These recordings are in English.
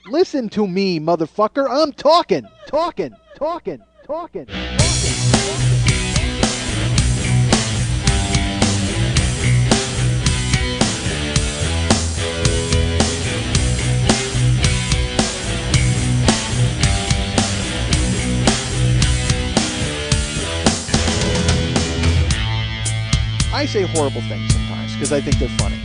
Listen to me, motherfucker. I'm talking. I say horrible things sometimes because I think they're funny.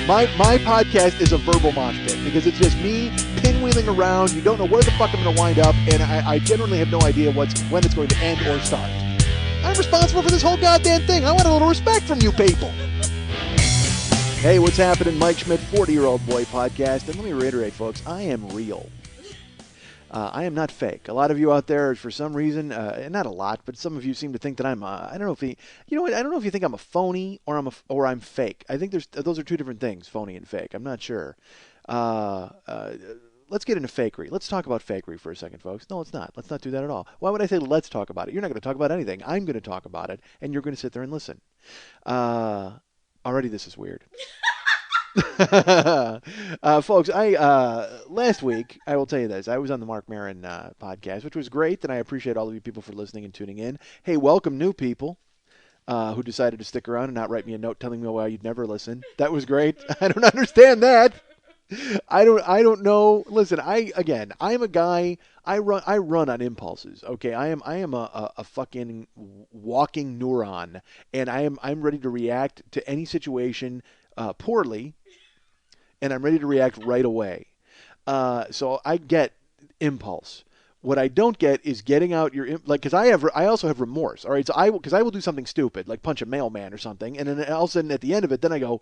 My podcast is a verbal mosh pit because it's just me pinwheeling around. You don't know where the fuck I'm going to wind up, and I generally have no idea when it's going to end or start. I'm responsible for this whole goddamn thing. I want a little respect from you people. Hey, what's happening? Mike Schmidt, 40-year-old boy podcast. And let me reiterate, folks, I am real. I am not fake. A lot of you out there, for some reason, not a lot, but some of you seem to think that I'm. I don't know if you know what? I don't know if you think I'm a phony or I'm fake. I think those are two different things, phony and fake. I'm not sure. Let's get into fakery. Let's talk about fakery for a second, folks. No, let's not. Let's not do that at all. Why would I say let's talk about it? You're not going to talk about anything. I'm going to talk about it, and you're going to sit there and listen. Already, this is weird. Folks, last week, I will tell you this. I was on the Mark Maron podcast, which was great, and I appreciate all of you people for listening and tuning in. Hey, welcome new people who decided to stick around and not write me a note telling me why you'd never listen. That was great. I don't understand that. I don't know. Listen, I'm a guy. I run on impulses. Okay, I am a fucking walking neuron, and I'm ready to react to any situation poorly, and I'm ready to react right away. So I get impulse. What I don't get is getting out because I also have remorse. All right, so because I will do something stupid like punch a mailman or something, and then all of a sudden at the end of it, then I go,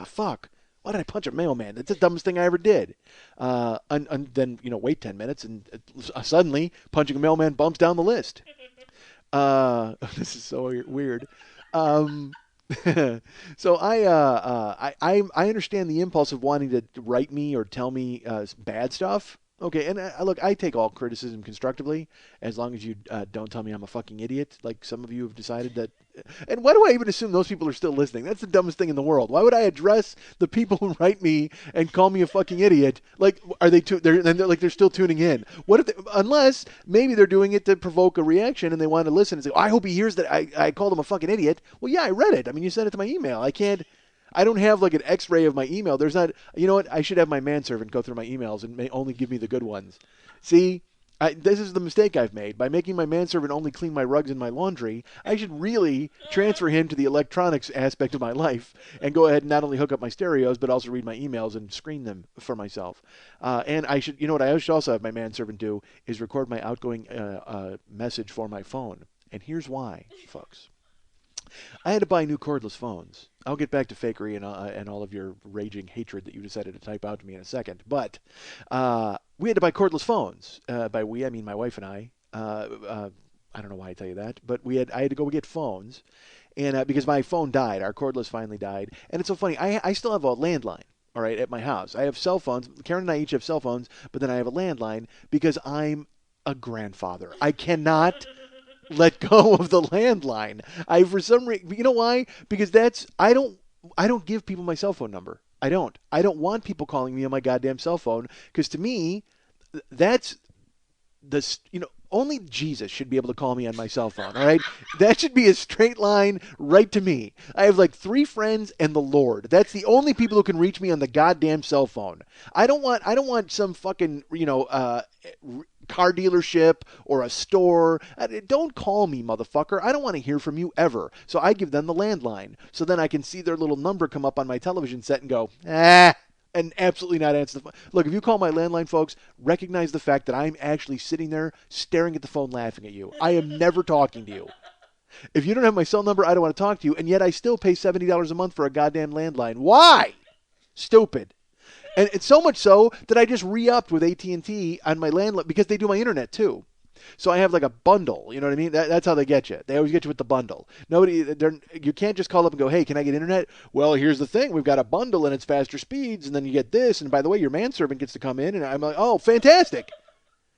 fuck. Why did I punch a mailman? That's the dumbest thing I ever did. And then, wait 10 minutes, and suddenly punching a mailman bumps down the list. This is so weird. So I understand the impulse of wanting to write me or tell me bad stuff. Okay, and look, I take all criticism constructively as long as you don't tell me I'm a fucking idiot, like some of you have decided that. And why do I even assume those people are still listening? That's the dumbest thing in the world. Why would I address the people who write me and call me a fucking idiot? Like, are they? They're still tuning in. What if? Unless maybe they're doing it to provoke a reaction and they want to listen and say, oh, I hope he hears that I called him a fucking idiot. Well, yeah, I read it. I mean, you sent it to my email. I don't have like an X-ray of my email. There's not. You know what? I should have my manservant go through my emails and only give me the good ones. See, this is the mistake I've made by making my manservant only clean my rugs and my laundry. I should really transfer him to the electronics aspect of my life and go ahead and not only hook up my stereos but also read my emails and screen them for myself. And I should. You know what? I should also have my manservant do is record my outgoing message for my phone. And here's why, folks. I had to buy new cordless phones. I'll get back to fakery and all of your raging hatred that you decided to type out to me in a second. But we had to buy cordless phones. By we, I mean my wife and I. I don't know why I tell you that, but I had to go get phones, and because my phone died, our cordless finally died. And it's so funny. I still have a landline. All right, at my house, I have cell phones. Karen and I each have cell phones, but then I have a landline because I'm a grandfather. I cannot let go of the landline. For some reason, you know why? Because I don't give people my cell phone number. I don't want people calling me on my goddamn cell phone because to me, that's only Jesus should be able to call me on my cell phone. All right, that should be a straight line right to me. I have like 3 friends and the Lord. That's the only people who can reach me on the goddamn cell phone. I don't want some fucking car dealership or a store. Don't call me, motherfucker. I don't want to hear from you ever. So I give them the landline. So then I can see their little number come up on my television set and go, and absolutely not answer the phone. Look, if you call my landline, folks, recognize the fact that I'm actually sitting there staring at the phone laughing at you. I am never talking to you. If you don't have my cell number, I don't want to talk to you, and yet I still pay $70 a month for a goddamn landline. Why? Stupid. And it's so much so that I just re-upped with AT&T on my landline because they do my internet too. So I have like a bundle, you know what I mean? That's how they get you. They always get you with the bundle. You can't just call up and go, hey, can I get internet? Well, here's the thing. We've got a bundle and it's faster speeds, and then you get this. And by the way, your manservant gets to come in, and I'm like, oh, fantastic.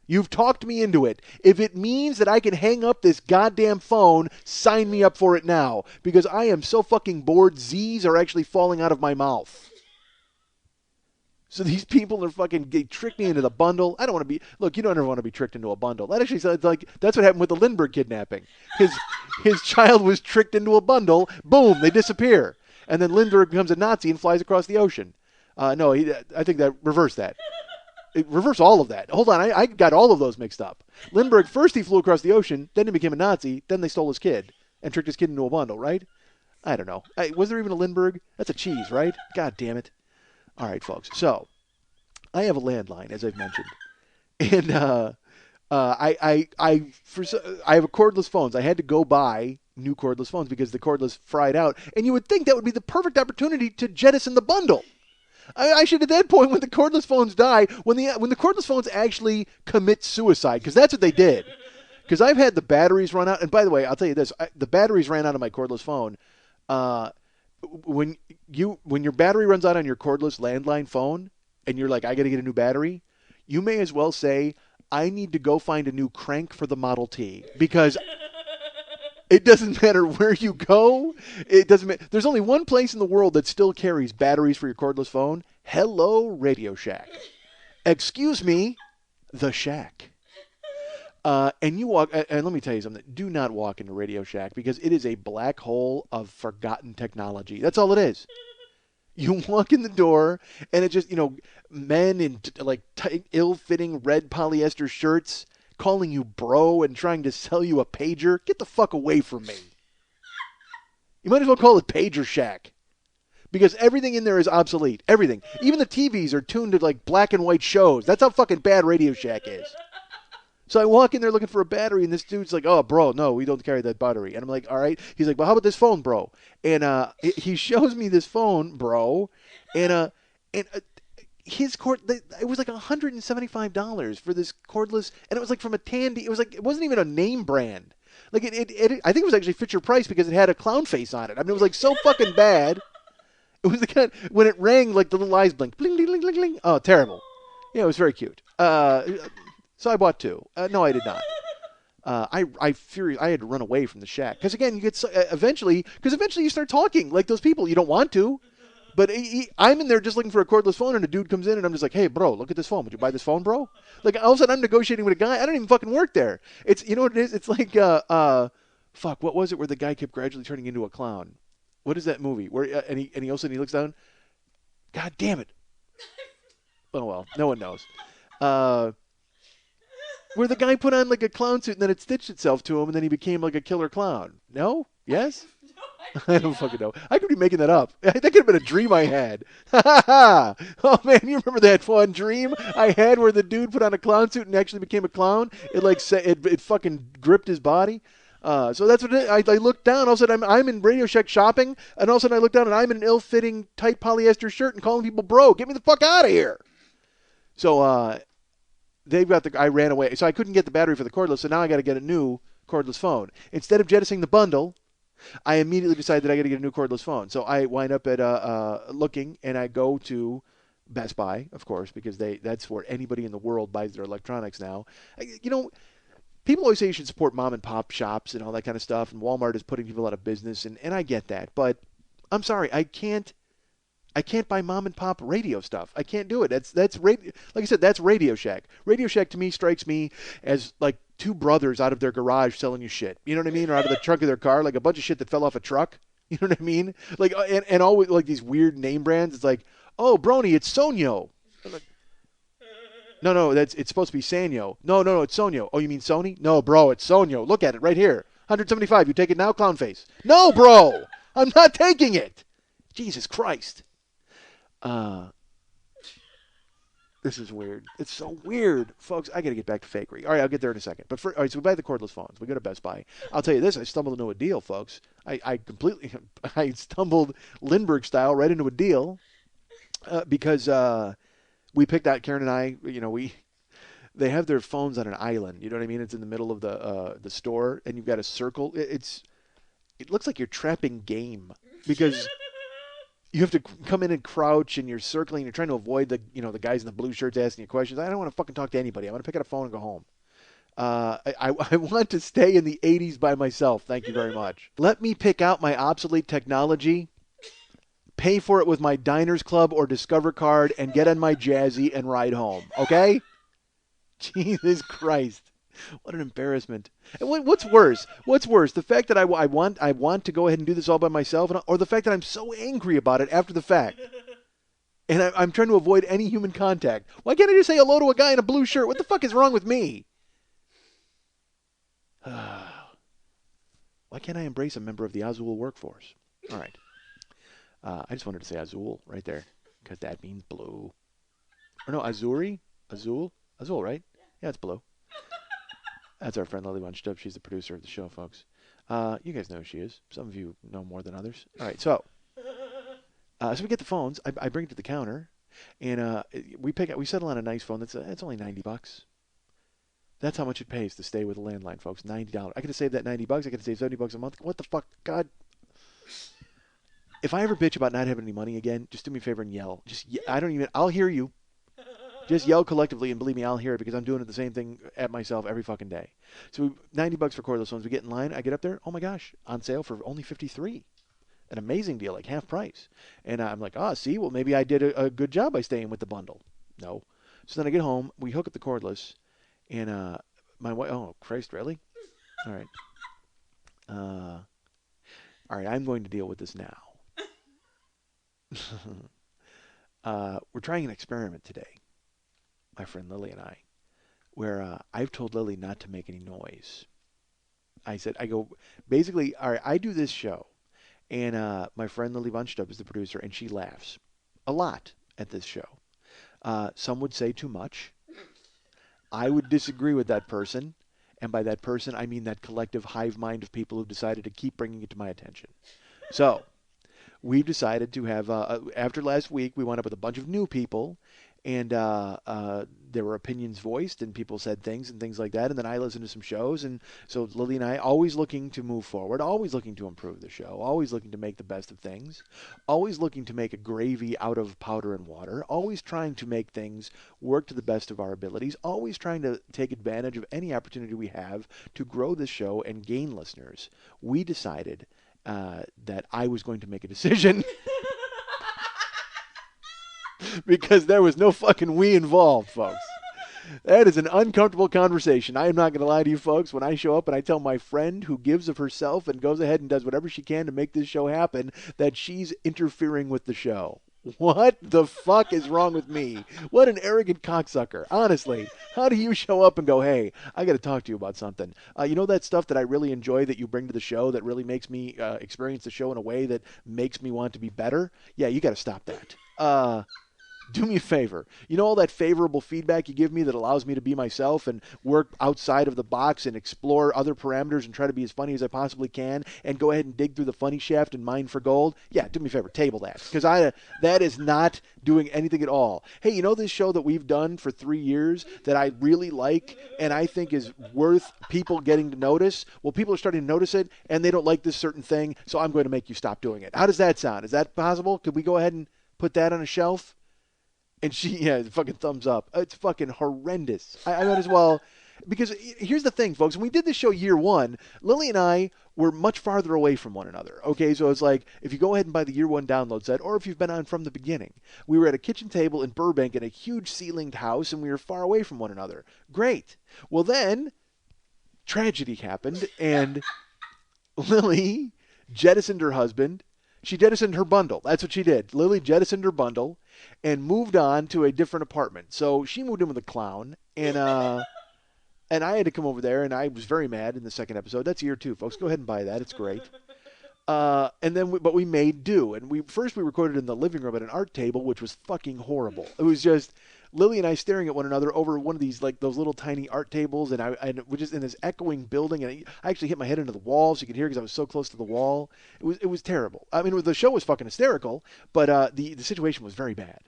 You've talked me into it. If it means that I can hang up this goddamn phone, sign me up for it now. Because I am so fucking bored, Z's are actually falling out of my mouth. So these people are fucking they tricked me into the bundle. I don't want to be look. You don't ever want to be tricked into a bundle. That actually sounds like that's what happened with the Lindbergh kidnapping. His child was tricked into a bundle. Boom, they disappear, and then Lindbergh becomes a Nazi and flies across the ocean. No, I think that reverse that. Reverse all of that. Hold on, I got all of those mixed up. Lindbergh first he flew across the ocean, then he became a Nazi, then they stole his kid and tricked his kid into a bundle, right? I don't know. Was there even a Lindbergh? That's a cheese, right? God damn it. All right, folks. So I have a landline, as I've mentioned, and I have a cordless phones. I had to go buy new cordless phones because the cordless fried out, and you would think that would be the perfect opportunity to jettison the bundle. I should at that point when the cordless phones die, when the cordless phones actually commit suicide, because that's what they did. Because I've had the batteries run out, and by the way, I'll tell you this: the batteries ran out of my cordless phone. Uh, when your battery runs out on your cordless landline phone, and you're like, I got to get a new battery, you may as well say, I need to go find a new crank for the Model T, because it doesn't matter where you go. It doesn't matter. There's only one place in the world that still carries batteries for your cordless phone. Hello, Radio Shack. Excuse me, the Shack. And you walk, and let me tell you something. Do not walk into Radio Shack because it is a black hole of forgotten technology. That's all it is. You walk in the door, and it just, men in like tight, ill-fitting red polyester shirts calling you bro and trying to sell you a pager. Get the fuck away from me. You might as well call it Pager Shack. Because everything in there is obsolete. Everything. Even the TVs are tuned to like black and white shows. That's how fucking bad Radio Shack is. So I walk in there looking for a battery, and this dude's like, oh, bro, no, we don't carry that battery. And I'm like, all right. He's like, well, how about this phone, bro? And he shows me this phone, bro. And his it was like $175 for this cordless, and it was like from a Tandy. It was like, it wasn't even a name brand. Like I think it was actually Fisher Price because it had a clown face on it. I mean, it was like so fucking bad. It was the kind when it rang, like the little eyes blinked, bling, bling, bling, bling, bling. Oh, terrible. Yeah, it was very cute. So I bought two. No, I did not. I had to run away from the Shack because again, you get eventually you start talking like those people you don't want to. But I'm in there just looking for a cordless phone, and a dude comes in, and I'm just like, hey, bro, look at this phone. Would you buy this phone, bro? Like, all of a sudden, I'm negotiating with a guy. I don't even fucking work there. It's, you know what it is? It's like, fuck, what was it where the guy kept gradually turning into a clown? What is that movie? Where and he all of a sudden he looks down. God damn it. Oh, well, no one knows. Where the guy put on like a clown suit, and then it stitched itself to him, and then he became like a killer clown. No? Yes? I don't fucking know. I could be making that up. That could have been a dream I had. Oh man, you remember that one dream I had where the dude put on a clown suit and actually became a clown? It like it fucking gripped his body. So that's what I looked down. All of a sudden I'm in Radio Shack shopping, and all of a sudden I look down and I'm in an ill-fitting tight polyester shirt and calling people bro. Get me the fuck out of here. So they've got I ran away. So I couldn't get the battery for the cordless. So now I got to get a new cordless phone instead of jettisoning the bundle. I immediately decided that I got to get a new cordless phone. So I wind up at looking, and I go to Best Buy, of course, because that's where anybody in the world buys their electronics now. People always say you should support mom and pop shops and all that kind of stuff, and Walmart is putting people out of business, and I get that. But I'm sorry, I can't buy mom and pop radio stuff. I can't do it. That's like I said, that's Radio Shack. Radio Shack to me strikes me as like two brothers out of their garage selling you shit. You know what I mean? Or out of the trunk of their car, like a bunch of shit that fell off a truck. You know what I mean? Like and always like these weird name brands. It's like, oh, Brony, it's Sonyo. Like, no, it's supposed to be Sanyo. No, it's Sonyo. Oh, you mean Sony? No, bro, it's Sonyo. Look at it right here. 175. You take it now, clown face. No, bro, I'm not taking it. Jesus Christ. This is weird. It's so weird. Folks, I got to get back to fakery. All right, I'll get there in a second. But all right, so we buy the cordless phones. We go to Best Buy. I'll tell you this, I stumbled into a deal, folks. I stumbled Lindbergh style right into a deal because we picked out, Karen and I, they have their phones on an island. You know what I mean? It's in the middle of the store, and you've got a circle. It looks like you're trapping game because you have to come in and crouch, and you're circling. You're trying to avoid the guys in the blue shirts asking you questions. I don't want to fucking talk to anybody. I want to pick up a phone and go home. I want to stay in the 80s by myself. Thank you very much. Let me pick out my obsolete technology. pay for it with my Diners Club or Discover card, and get on my Jazzy and ride home. Okay? Jesus Christ. What an embarrassment. And what's worse? What's worse? The fact that I want to go ahead and do this all by myself, or the fact that I'm so angry about it after the fact. And I'm trying to avoid any human contact. Why can't I just say hello to a guy in a blue shirt? What the fuck is wrong with me? Why can't I embrace a member of the Azul workforce? All right. I just wanted to say Azul right there, because that means blue. Or no, Azuri? Azul? Azul, right? Yeah, it's blue. That's our friend Lily Bunchtup. She's the producer of the show, folks. You guys know who she is. Some of you know more than others. All right, so we get the phones. I bring it to the counter, and we settle on a nice phone. It's only $90. That's how much it pays to stay with a landline, folks. $90. I could have saved that $90. I could have saved $70 a month. What the fuck, God? If I ever bitch about not having any money again, just do me a favor and yell. I'll hear you. Just yell collectively, and believe me, I'll hear it, because I'm doing the same thing at myself every fucking day. So $90 for cordless phones. We get in line. I get up there. Oh my gosh, on sale for only $53. An amazing deal, like half price. And I'm like, see, well, maybe I did a good job by staying with the bundle. No. So then I get home. We hook up the cordless, and my wife. Oh Christ, really? All right. All right. I'm going to deal with this now. We're trying an experiment today, my friend Lily and I, where I've told Lily not to make any noise. Basically, all right, I do this show, and my friend Lily Bunchtup is the producer, and she laughs a lot at this show. Some would say too much. I would disagree with that person, and by that person, I mean that collective hive mind of people who've decided to keep bringing it to my attention. So we've decided to have, after last week, we wound up with a bunch of new people, and there were opinions voiced, and people said things and things like that, and then I listened to some shows, and so Lily and I, always looking to move forward, always looking to improve the show, always looking to make the best of things, always looking to make a gravy out of powder and water, always trying to make things work to the best of our abilities, always trying to take advantage of any opportunity we have to grow this show and gain listeners. We decided that I was going to make a decision because there was no fucking we involved, folks. That is an uncomfortable conversation. I am not going to lie to you, folks. When I show up and I tell my friend who gives of herself and goes ahead and does whatever she can to make this show happen, that she's interfering with the show. What the fuck is wrong with me? What an arrogant cocksucker. Honestly, how do you show up and go, hey, I got to talk to you about something? You know that stuff that I really enjoy that you bring to the show that really makes me experience the show in a way that makes me want to be better? Yeah, you got to stop that. Do me a favor. You know all that favorable feedback you give me that allows me to be myself and work outside of the box and explore other parameters and try to be as funny as I possibly can and go ahead and dig through the funny shaft and mine for gold? Yeah, do me a favor. Table that. Because that is not doing anything at all. Hey, you know this show that we've done for 3 years that I really like and I think is worth people getting to notice? Well, people are starting to notice it and they don't like this certain thing, so I'm going to make you stop doing it. How does that sound? Is that possible? Could we go ahead and put that on a shelf? And fucking thumbs up. It's fucking horrendous. I might as well, because here's the thing, folks. When we did this show year one, Lily and I were much farther away from one another. Okay, so it's like, if you go ahead and buy the year one download set, or if you've been on from the beginning, we were at a kitchen table in Burbank in a huge ceilinged house, and we were far away from one another. Great. Well then, tragedy happened, and Lily jettisoned her husband. She jettisoned her bundle. That's what she did. Lily jettisoned her bundle and moved on to a different apartment. So she moved in with a clown, and I had to come over there, and I was very mad in the second episode. That's year two, folks. Go ahead and buy that. It's great. But we made do, and we recorded in the living room at an art table, which was fucking horrible. It was just Lily and I staring at one another over one of these, like, those little tiny art tables, and we're just in this echoing building, and I actually hit my head into the wall so you could hear because I was so close to the wall. It was terrible. I mean, the show was fucking hysterical, but the situation was very bad.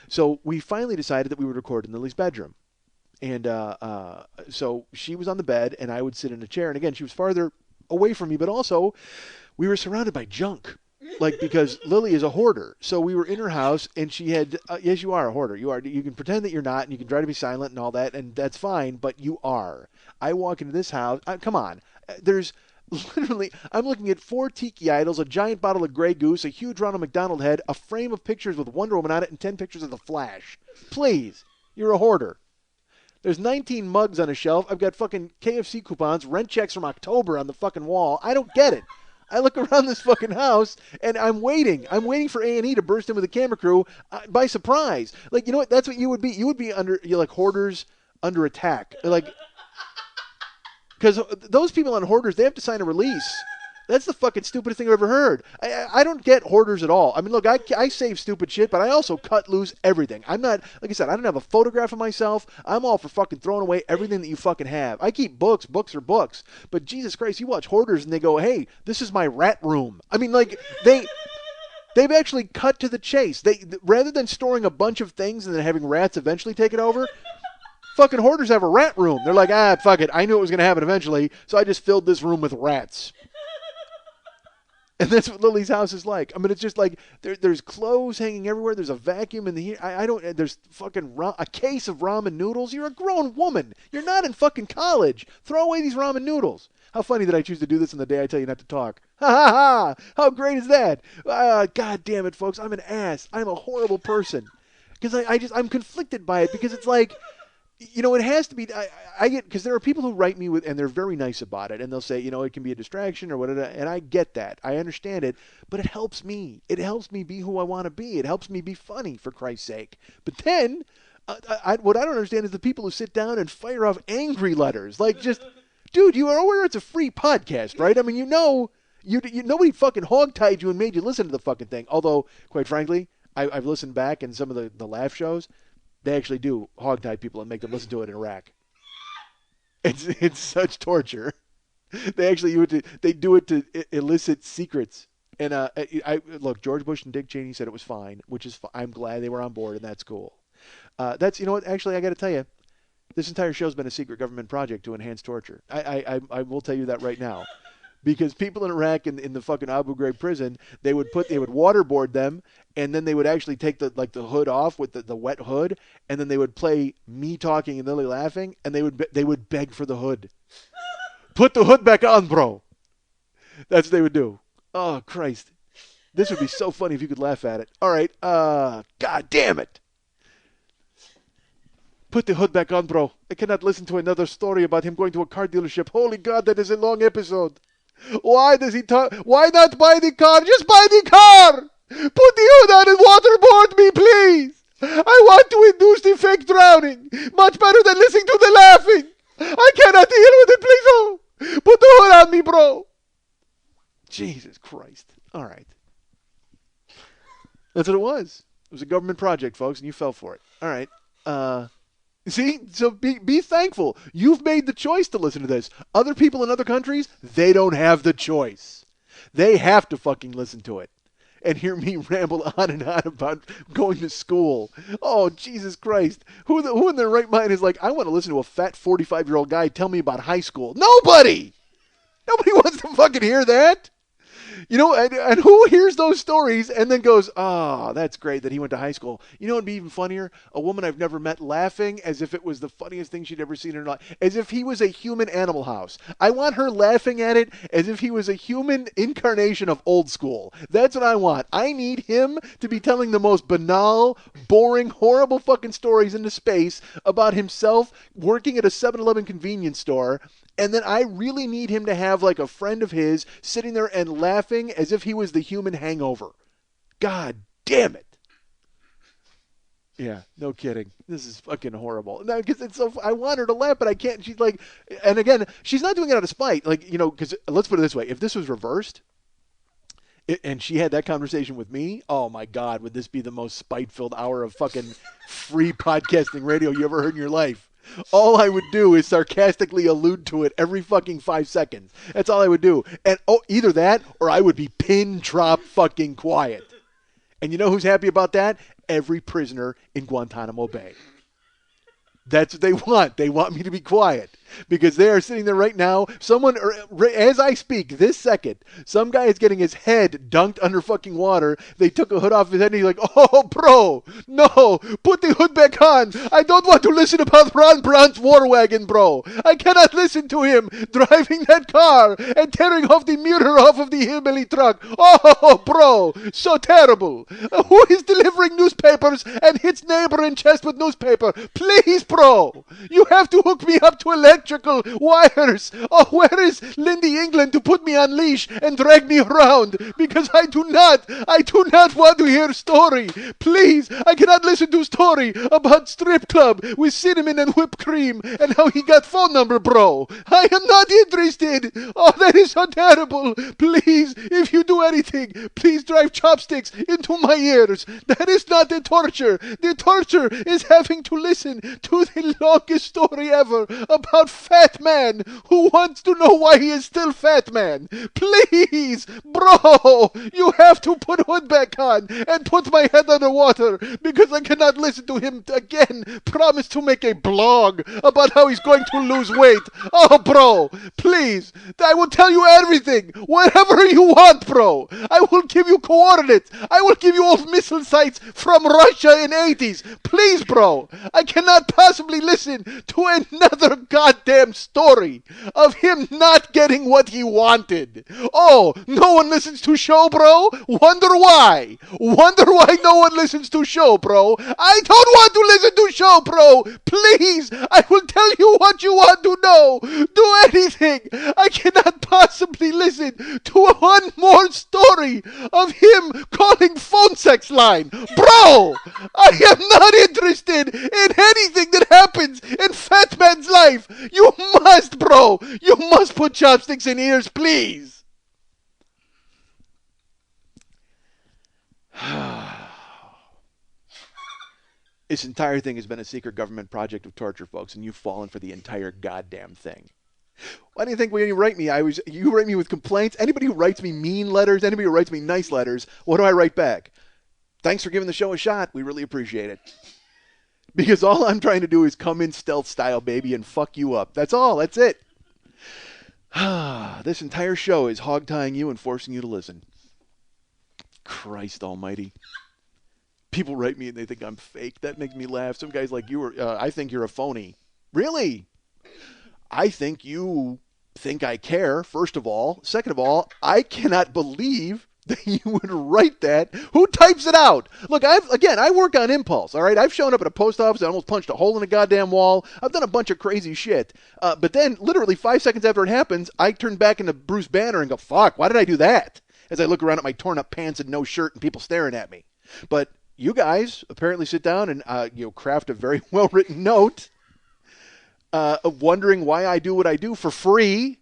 So we finally decided that we would record in Lily's bedroom. And so she was on the bed, and I would sit in a chair. And again, she was farther away from me, but also we were surrounded by junk. Like, because Lily is a hoarder. So we were in her house, and she had, yes, you are a hoarder. You are. You can pretend that you're not, and you can try to be silent and all that, and that's fine, but you are. I walk into this house. Come on. There's Literally, I'm looking at 4 tiki idols, a giant bottle of Grey Goose, a huge Ronald McDonald head, a frame of pictures with Wonder Woman on it, and 10 pictures of the Flash. Please, you're a hoarder. There's 19 mugs on a shelf. I've got fucking KFC coupons, rent checks from October on the fucking wall. I don't get it. I look around this fucking house and I'm waiting. I'm waiting for A&E to burst in with a camera crew by surprise. Like, you know what? That's what you would be. You would be you're like hoarders under attack. Like, because those people on Hoarders, they have to sign a release. That's the fucking stupidest thing I've ever heard. I don't get Hoarders at all. I mean, look, I save stupid shit, but I also cut loose everything. I'm not, like I said, I don't have a photograph of myself. I'm all for fucking throwing away everything that you fucking have. I keep books. Books are books. But Jesus Christ, you watch Hoarders and they go, hey, this is my rat room. I mean, like, they've actually cut to the chase. Rather than storing a bunch of things and then having rats eventually take it over, fucking Hoarders have a rat room. They're like, fuck it. I knew it was going to happen eventually, so I just filled this room with rats. And that's what Lily's house is like. I mean, it's just like there's clothes hanging everywhere. There's a vacuum in the here. I don't. There's fucking a case of ramen noodles. You're a grown woman. You're not in fucking college. Throw away these ramen noodles. How funny that I choose to do this on the day I tell you not to talk. Ha ha ha! How great is that? God damn it, folks. I'm an ass. I'm a horrible person. Because I'm conflicted by it because it's like, you know, it has to be. I get, because there are people who write me with, and they're very nice about it, and they'll say, you know, it can be a distraction or whatever, and I get that, I understand it, but it helps me. It helps me be who I want to be. It helps me be funny, for Christ's sake. But then, what I don't understand is the people who sit down and fire off angry letters, like just, dude, you are aware it's a free podcast, right? I mean, you know, nobody fucking hogtied you and made you listen to the fucking thing. Although, quite frankly, I've listened back and some of the laugh shows. They actually do hogtie people and make them listen to it in Iraq. It's such torture. They actually they do it to elicit secrets. And look, George Bush and Dick Cheney said it was fine, which is I'm glad they were on board, and that's cool. That's, you know what? Actually, I got to tell you, this entire show's been a secret government project to enhance torture. I will tell you that right now. Because people in Iraq in the fucking Abu Ghraib prison, they would waterboard them, and then they would actually take the hood off with the wet hood, and then they would play me talking and Lily laughing, and they would beg for the hood. Put the hood back on, bro. That's what they would do. Oh Christ, this would be so funny if you could laugh at it. All right, God damn it. Put the hood back on, bro. I cannot listen to another story about him going to a car dealership. Holy God, that is a long episode. Why does he talk? Why not buy the car? Just buy the car! Put the hood on and waterboard me, please! I want to induce the fake drowning. Much better than listening to the laughing. I cannot deal with it, please. Oh, put the hood on me, bro. Jesus Christ. All right. That's what it was. It was a government project, folks, and you fell for it. All right. See, so be thankful. You've made the choice to listen to this. Other people in other countries, they don't have the choice. They have to fucking listen to it and hear me ramble on and on about going to school. Oh, Jesus Christ. Who in their right mind is like, I want to listen to a fat 45-year-old guy tell me about high school? Nobody! Nobody wants to fucking hear that. You know, and who hears those stories and then goes, oh, that's great that he went to high school. You know what would be even funnier? A woman I've never met laughing as if it was the funniest thing she'd ever seen in her life. As if he was a human Animal House. I want her laughing at it as if he was a human incarnation of Old School. That's what I want. I need him to be telling the most banal, boring, horrible fucking stories into space about himself working at a 7-Eleven convenience store. And then I really need him to have like a friend of his sitting there and laughing as if he was the human hangover. God damn it. Yeah, no kidding. This is fucking horrible. No, because it's so. I want her to laugh, but I can't. She's like, and again, she's not doing it out of spite. Like, you know, because let's put it this way: if this was reversed, and she had that conversation with me, oh my God, would this be the most spite-filled hour of fucking free podcasting radio you ever heard in your life? All I would do is sarcastically allude to it every fucking 5 seconds. That's all I would do. And either that or I would be pin drop fucking quiet. And you know who's happy about that? Every prisoner in Guantanamo Bay. That's what they want. They want me to be quiet. because they are sitting there right now. Someone, as I speak, this second, some guy is getting his head dunked under fucking water. They took a hood off his head and he's like, oh, bro, no, put the hood back on. I don't want to listen about Ron Brown's war wagon, bro. I cannot listen to him driving that car and tearing off the mirror off of the hillbilly truck. Oh, bro, so terrible. Who is delivering newspapers and hits neighbor in chest with newspaper? Please, bro, you have to hook me up to electrical wires. Oh, where is Lindy England to put me on leash and drag me around? Because I do not want to hear story. Please, I cannot listen to story about strip club with cinnamon and whipped cream and how he got phone number, bro. I am not interested. Oh, that is so terrible. Please, if you do anything, please drive chopsticks into my ears. That is not the torture. The torture is having to listen to the longest story ever about Fat Man who wants to know why he is still Fat Man. Please, bro, you have to put hood back on and put my head underwater because I cannot listen to him again. Promise to make a blog about how he's going to lose weight. Oh, bro, please, I will tell you everything. Whatever you want, bro. I will give you coordinates. I will give you old missile sites from Russia in 80s. Please, bro, I cannot possibly listen to another goddamn story of him not getting what he wanted. Oh, no one listens to show, bro? Wonder why? Wonder why no one listens to show, bro? I don't want to listen to show, bro. Please, I will tell you what you want to know. Do anything. I cannot possibly listen to one more story of him calling phone sex line. Bro, I am not interested in anything that happens in Fat Man's life. You must, bro. You must put chopsticks in ears, please. This entire thing has been a secret government project of torture, folks, and you've fallen for the entire goddamn thing. Why do you think when you write me, you write me with complaints? Anybody who writes me mean letters, anybody who writes me nice letters, what do I write back? Thanks for giving the show a shot. We really appreciate it. Because all I'm trying to do is come in stealth style, baby, and fuck you up. That's all. That's it. This entire show is hog-tying you and forcing you to listen. Christ almighty. People write me and they think I'm fake. That makes me laugh. Some guy's like, I think you're a phony. Really? I think you think I care, first of all. Second of all, I cannot believe that you would write that. Who types it out? Look, I work on impulse, all right? I've shown up at a post office and almost punched a hole in a goddamn wall. I've done a bunch of crazy shit. But then, literally 5 seconds after it happens, I turn back into Bruce Banner and go, fuck, why did I do that? As I look around at my torn up pants and no shirt and people staring at me. But you guys apparently sit down and craft a very well-written note of wondering why I do what I do for free,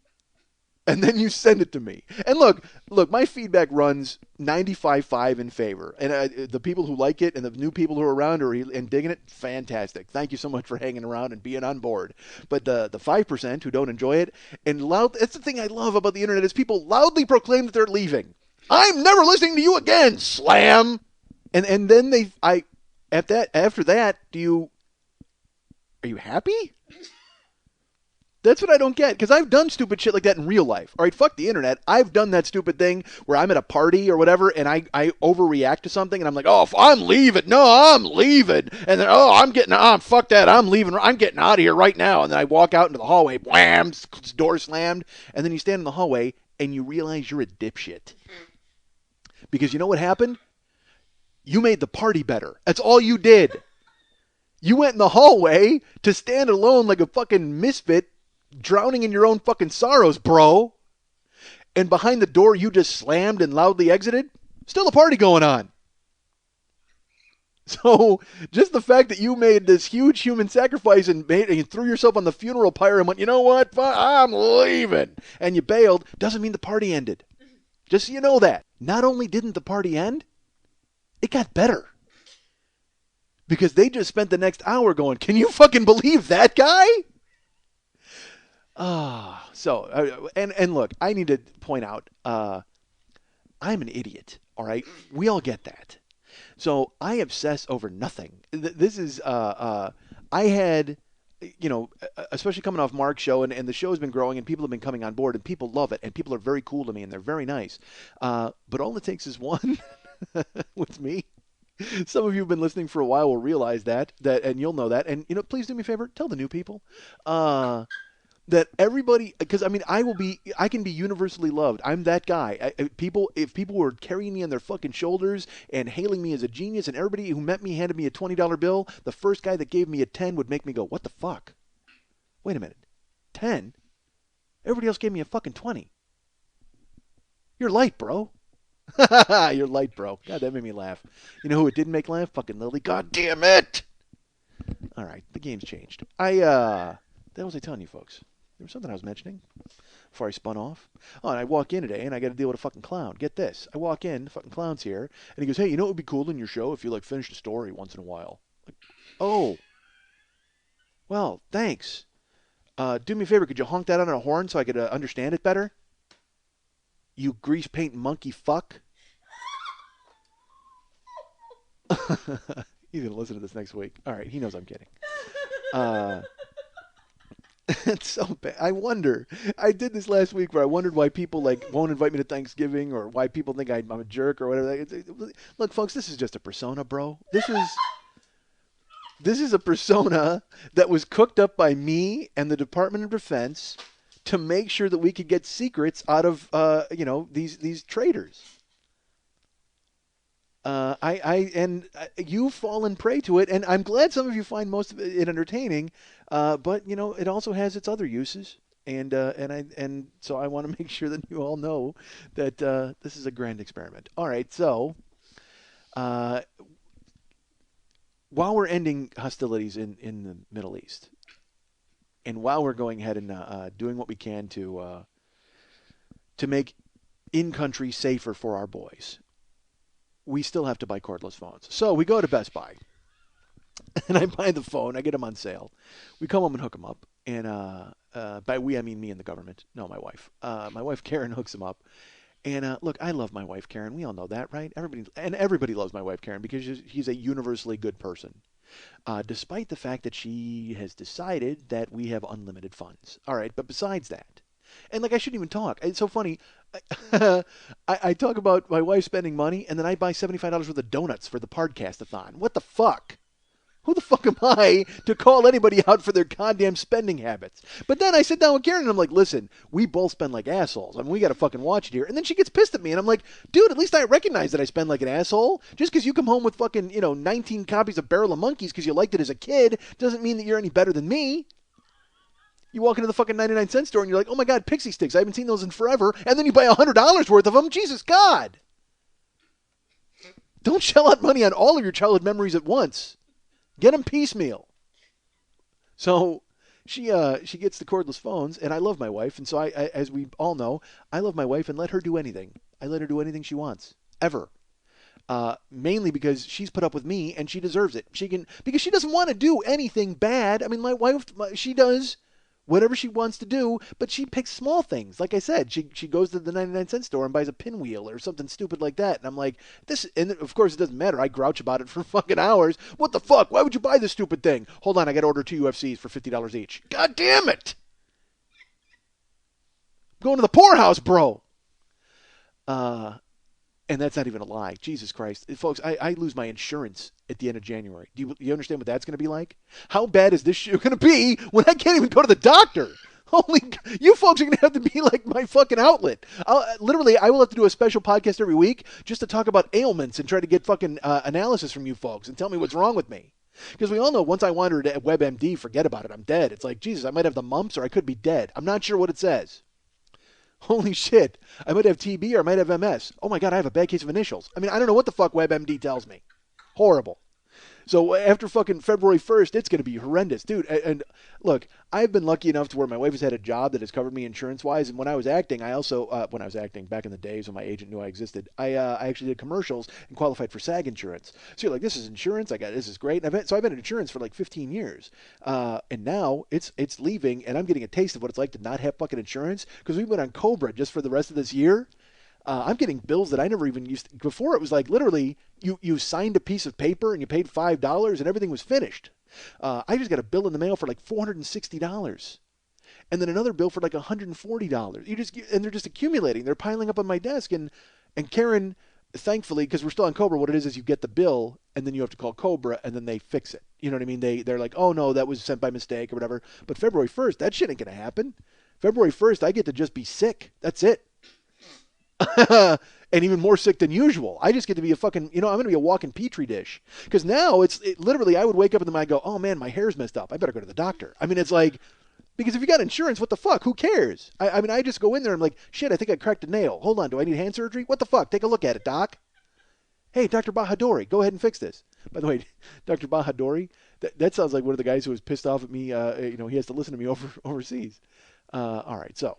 and then you send it to me. And look, my feedback runs 95.5 in favor. And the people who like it and the new people who are around and digging it, fantastic. Thank you so much for hanging around and being on board. But the 5% who don't enjoy it, that's the thing I love about the internet is people loudly proclaim that they're leaving. I'm never listening to you again, slam! And then after that, are you happy? That's what I don't get, because I've done stupid shit like that in real life. All right, fuck the internet. I've done that stupid thing where I'm at a party or whatever, and I overreact to something, and I'm like, oh, I'm leaving. No, I'm leaving. And then, fuck that. I'm leaving. I'm getting out of here right now. And then I walk out into the hallway, wham, door slammed, and then you stand in the hallway, and you realize you're a dipshit. Because you know what happened? You made the party better. That's all you did. You went in the hallway to stand alone like a fucking misfit, drowning in your own fucking sorrows, bro. And behind the door you just slammed and loudly exited, still a party going on. So just the fact that you made this huge human sacrifice and you threw yourself on the funeral pyre and went, you know what, I'm leaving, and you bailed, doesn't mean the party ended. Just so you know that. Not only didn't the party end, it got better. Because they just spent the next hour going, can you fucking believe that guy? And look, I need to point out, I'm an idiot, all right? We all get that. So I obsess over nothing. This is, I had especially coming off Mark's show, and the show has been growing, and people have been coming on board, and people love it, and people are very cool to me, and they're very nice. But all it takes is one with me. Some of you who've been listening for a while will realize and you'll know that. And please do me a favor, tell the new people. That everybody, because I mean, I can be universally loved. I'm that guy. If people were carrying me on their fucking shoulders and hailing me as a genius, and everybody who met me handed me a $20 bill, the first guy that gave me a 10 would make me go, "What the fuck? Wait a minute, 10? Everybody else gave me a fucking 20. You're light, bro." You're light, bro. God, that made me laugh. You know who it didn't make laugh? Fucking Lily. God damn it! All right, the game's changed. What was I telling you folks? There was something I was mentioning before I spun off. Oh, and I walk in today, and I got to deal with a fucking clown. Get this. I walk in, the fucking clown's here, and he goes, "Hey, you know what would be cool in your show if you, like, finished a story once in a while?" Like, oh, well, thanks. Do me a favor. Could you honk that on a horn so I could understand it better? You grease paint monkey fuck. He's going to listen to this next week. All right, he knows I'm kidding. It's so bad. I wonder. I did this last week where I wondered why people like won't invite me to Thanksgiving, or why people think I'm a jerk or whatever. Look, folks, this is just a persona, bro. This is a persona that was cooked up by me and the Department of Defense to make sure that we could get secrets out of these traitors. You've fallen prey to it, and I'm glad some of you find most of it entertaining. But it also has its other uses, and so I want to make sure that you all know that this is a grand experiment. All right, so while we're ending hostilities in the Middle East, and while we're going ahead and doing what we can to make in-country safer for our boys, we still have to buy cordless phones. So we go to Best Buy, and I buy the phone. I get them on sale. We come home and hook them up. And by we, I mean me and the government. No, my wife. My wife, Karen, hooks them up. And look, I love my wife, Karen. We all know that, right? Everybody loves my wife, Karen, because she's a universally good person, despite the fact that she has decided that we have unlimited funds. All right, but besides that, and like I shouldn't even talk. It's so funny. I talk about my wife spending money, and then I buy $75 worth of donuts for the podcast-a-thon. What the fuck? Who the fuck am I to call anybody out for their goddamn spending habits? But then I sit down with Karen, and I'm like, listen, we both spend like assholes. I mean, we got to fucking watch it here. And then she gets pissed at me, and I'm like, dude, at least I recognize that I spend like an asshole. Just because you come home with fucking, 19 copies of Barrel of Monkeys because you liked it as a kid doesn't mean that you're any better than me. You walk into the fucking 99-cent store and you're like, oh my God, Pixie Sticks. I haven't seen those in forever. And then you buy $100 worth of them. Jesus God. Don't shell out money on all of your childhood memories at once. Get them piecemeal. So she gets the cordless phones, and I love my wife. And so I, as we all know, I love my wife and let her do anything. I let her do anything she wants, ever. Mainly because she's put up with me and she deserves it. Because she doesn't want to do anything bad. I mean, my wife, she does whatever she wants to do, but she picks small things. Like I said, she goes to the 99-cent store and buys a pinwheel or something stupid like that. And I'm like, and of course it doesn't matter. I grouch about it for fucking hours. What the fuck? Why would you buy this stupid thing? Hold on, I got to order 2 UFCs for $50 each. God damn it! I'm going to the poorhouse, bro. And that's not even a lie. Jesus Christ. Folks, I lose my insurance at the end of January. Do you understand what that's going to be like? How bad is this shit going to be when I can't even go to the doctor? You folks are going to have to be like my fucking outlet. I will have to do a special podcast every week just to talk about ailments and try to get fucking analysis from you folks and tell me what's wrong with me. Because we all know once I wandered at WebMD, forget about it. I'm dead. It's like, Jesus, I might have the mumps or I could be dead. I'm not sure what it says. Holy shit. I might have TB or I might have MS. Oh my God, I have a bad case of initials. I mean, I don't know what the fuck WebMD tells me. Horrible. So after fucking February 1st, it's going to be horrendous. Dude, and look, I've been lucky enough to where my wife has had a job that has covered me insurance-wise. And when I was acting, I also, back in the days when my agent knew I existed, I actually did commercials and qualified for SAG insurance. So you're like, this is insurance? This is great. And I've been in insurance for like 15 years. And now it's leaving, and I'm getting a taste of what it's like to not have fucking insurance because we've been on Cobra just for the rest of this year. I'm getting bills that I never even used. Before, it was like literally you signed a piece of paper and you paid $5 and everything was finished. I just got a bill in the mail for like $460, and then another bill for like $140. And they're just accumulating. They're piling up on my desk, and Karen, thankfully, because we're still on Cobra, what it is you get the bill and then you have to call Cobra and then they fix it. You know what I mean? They're like, oh no, that was sent by mistake or whatever. But February 1st, that shit ain't gonna happen. February 1st, I get to just be sick. That's it. And even more sick than usual. I just get to be a fucking, I'm going to be a walking petri dish. Because now literally, I would wake up in the night and go, oh man, my hair's messed up. I better go to the doctor. I mean, it's like, because if you got insurance, what the fuck? Who cares? I mean, I just go in there and I'm like, shit, I think I cracked a nail. Hold on, do I need hand surgery? What the fuck? Take a look at it, doc. Hey, Dr. Bahadori, go ahead and fix this. By the way, Dr. Bahadori, that sounds like one of the guys who was pissed off at me. He has to listen to me overseas. All right, so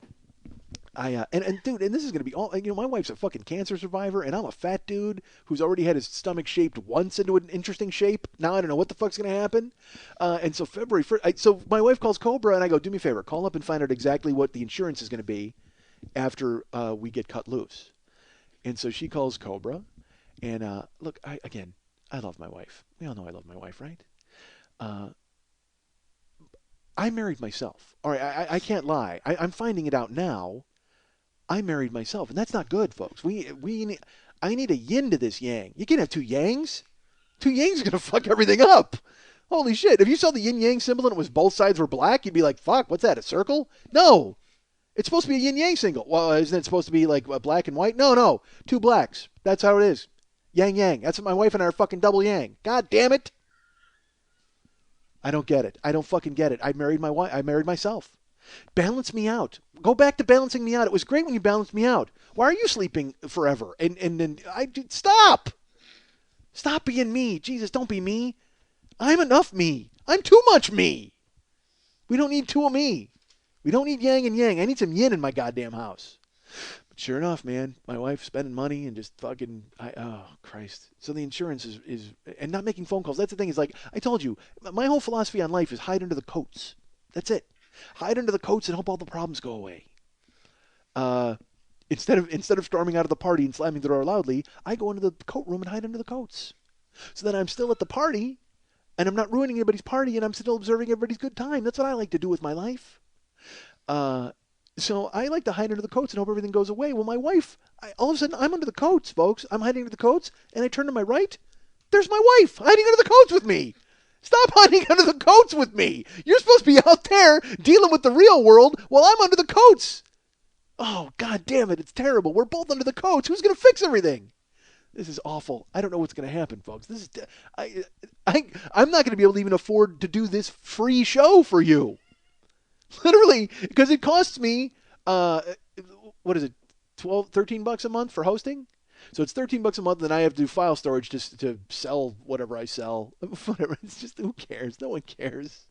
and dude, and this is gonna be all. My wife's a fucking cancer survivor, and I'm a fat dude who's already had his stomach shaped once into an interesting shape. Now I don't know what the fuck's gonna happen. And so February 1st, so my wife calls Cobra, and I go, do me a favor, call up and find out exactly what the insurance is gonna be after we get cut loose. And so she calls Cobra, and look, I love my wife. We all know I love my wife, right? I married myself. All right, I can't lie. I'm finding it out now. I married myself, and that's not good, folks. I need a yin to this yang. You can't have two yangs. Two yangs are gonna fuck everything up. Holy shit! If you saw the yin yang symbol and it was both sides were black, you'd be like, "Fuck, what's that? A circle?" No, it's supposed to be a yin yang single. Well, isn't it supposed to be like black and white? No, two blacks. That's how it is. Yang yang. That's what my wife and I are fucking double yang. God damn it! I don't get it. I don't fucking get it. I married my wife. I married myself. Balance me out. Go back to balancing me out. It was great when you balanced me out. Why are you sleeping forever? And stop. Stop being me. Jesus, don't be me. I'm enough me. I'm too much me. We don't need two of me. We don't need yang and yang. I need some yin in my goddamn house. But sure enough, man, my wife's spending money and just fucking, oh, Christ. So the insurance is, and not making phone calls. That's the thing. Is like, I told you, my whole philosophy on life is hide under the coats. That's it. Hide under the coats and hope all the problems go away. Instead of storming out of the party and slamming the door loudly, I go into the coat room and hide under the coats. So that I'm still at the party, and I'm not ruining anybody's party, and I'm still observing everybody's good time. That's what I like to do with my life. So I like to hide under the coats and hope everything goes away. Well, my wife, all of a sudden, I'm under the coats, folks. I'm hiding under the coats, and I turn to my right. There's my wife hiding under the coats with me. Stop hiding under the coats with me. You're supposed to be out there dealing with the real world while I'm under the coats. Oh, God damn it. It's terrible. We're both under the coats. Who's going to fix everything? This is awful. I don't know what's going to happen, folks. This is I'm not going to be able to even afford to do this free show for you. Literally, because it costs me, what is it, 12, 13 bucks a month for hosting? So it's 13 bucks a month, and I have to do file storage just to sell whatever I sell. Whatever. It's just, who cares? No one cares.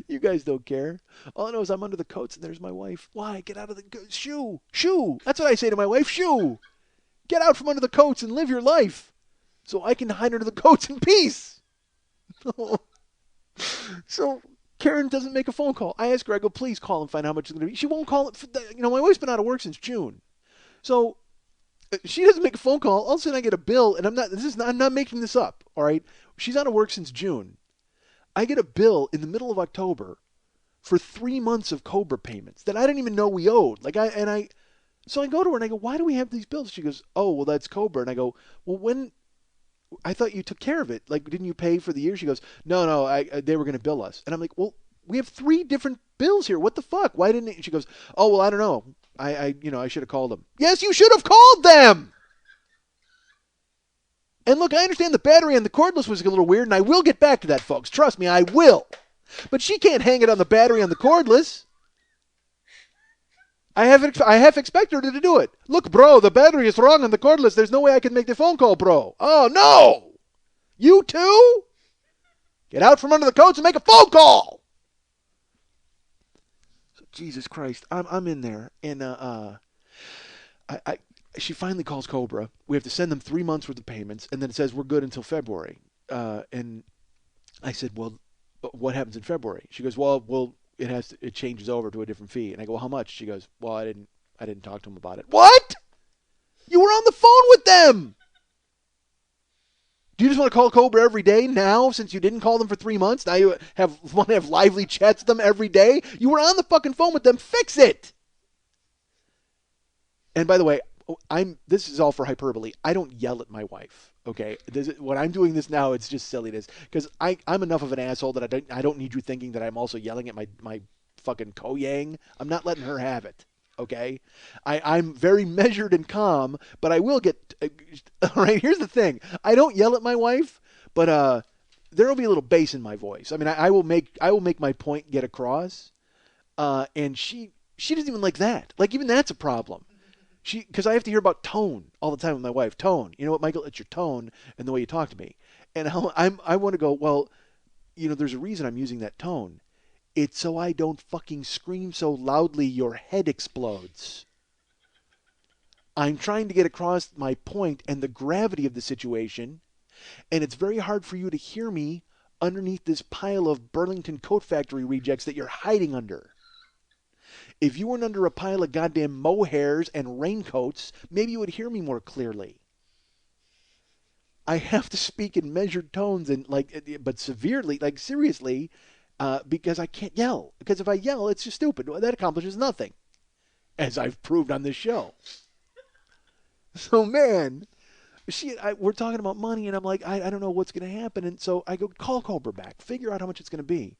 You guys don't care. All I know is I'm under the coats, and there's my wife. Why? Get out of the shoo. That's what I say to my wife. Shoo. Get out from under the coats and live your life, so I can hide under the coats in peace. So Karen doesn't make a phone call. I ask her. I go, please call and find out how much it's going to be. She won't call it. My wife's been out of work since June, so. She doesn't make a phone call. All of a sudden, I get a bill, and I'm not making this up. All right, she's out of work since June. I get a bill in the middle of October for 3 months of Cobra payments that I didn't even know we owed. So I go to her and I go, why do we have these bills? She goes, oh, well, that's Cobra. And I go, well, when I thought you took care of it. Like, didn't you pay for the year? She goes, no, they were going to bill us. And I'm like, well, we have 3 different bills here. What the fuck? Why didn't it? She goes, oh, well, I don't know. I should have called them. Yes, you should have called them. And look, I understand the battery on the cordless was a little weird, and I will get back to that, folks. Trust me, I will. But she can't hang it on the battery on the cordless. I have expected her to do it. Look, bro, the battery is wrong on the cordless. There's no way I can make the phone call, bro. Oh, no. You too? Get out from under the coats and make a phone call. Jesus Christ, I'm in there, and she finally calls Cobra. We have to send them 3 months worth of payments, and then it says we're good until February. And I said, well, what happens in February? She goes, well, it changes over to a different fee. And I go, well, how much? She goes, well, I didn't talk to him about it. What? You were on the phone with them. Do you just want to call Cobra every day now, since you didn't call them for 3 months? Now you want to have lively chats with them every day? You were on the fucking phone with them. Fix it. And by the way, this is all for hyperbole. I don't yell at my wife. Okay, when I'm doing this now, it's just silliness because I'm enough of an asshole that I don't need you thinking that I'm also yelling at my fucking ko-yang. I'm not letting her have it. Okay, I'm very measured and calm, but I will get. All right, here's the thing: I don't yell at my wife, but there will be a little bass in my voice. I mean, I will make my point get across, and she doesn't even like that. Like even that's a problem. Because I have to hear about tone all the time with my wife. Tone, you know what, Michael? It's your tone and the way you talk to me. And I want to go, well, there's a reason I'm using that tone. It's so I don't fucking scream so loudly your head explodes. I'm trying to get across my point and the gravity of the situation, and it's very hard for you to hear me underneath this pile of Burlington Coat Factory rejects that you're hiding under. If you weren't under a pile of goddamn mohairs and raincoats, maybe you would hear me more clearly. I have to speak in measured tones and but severely, like seriously, because I can't yell. Because if I yell, it's just stupid. That accomplishes nothing, as I've proved on this show. So man, we're talking about money, and I'm like, I don't know what's going to happen, and so I go call Cobra back, figure out how much it's going to be.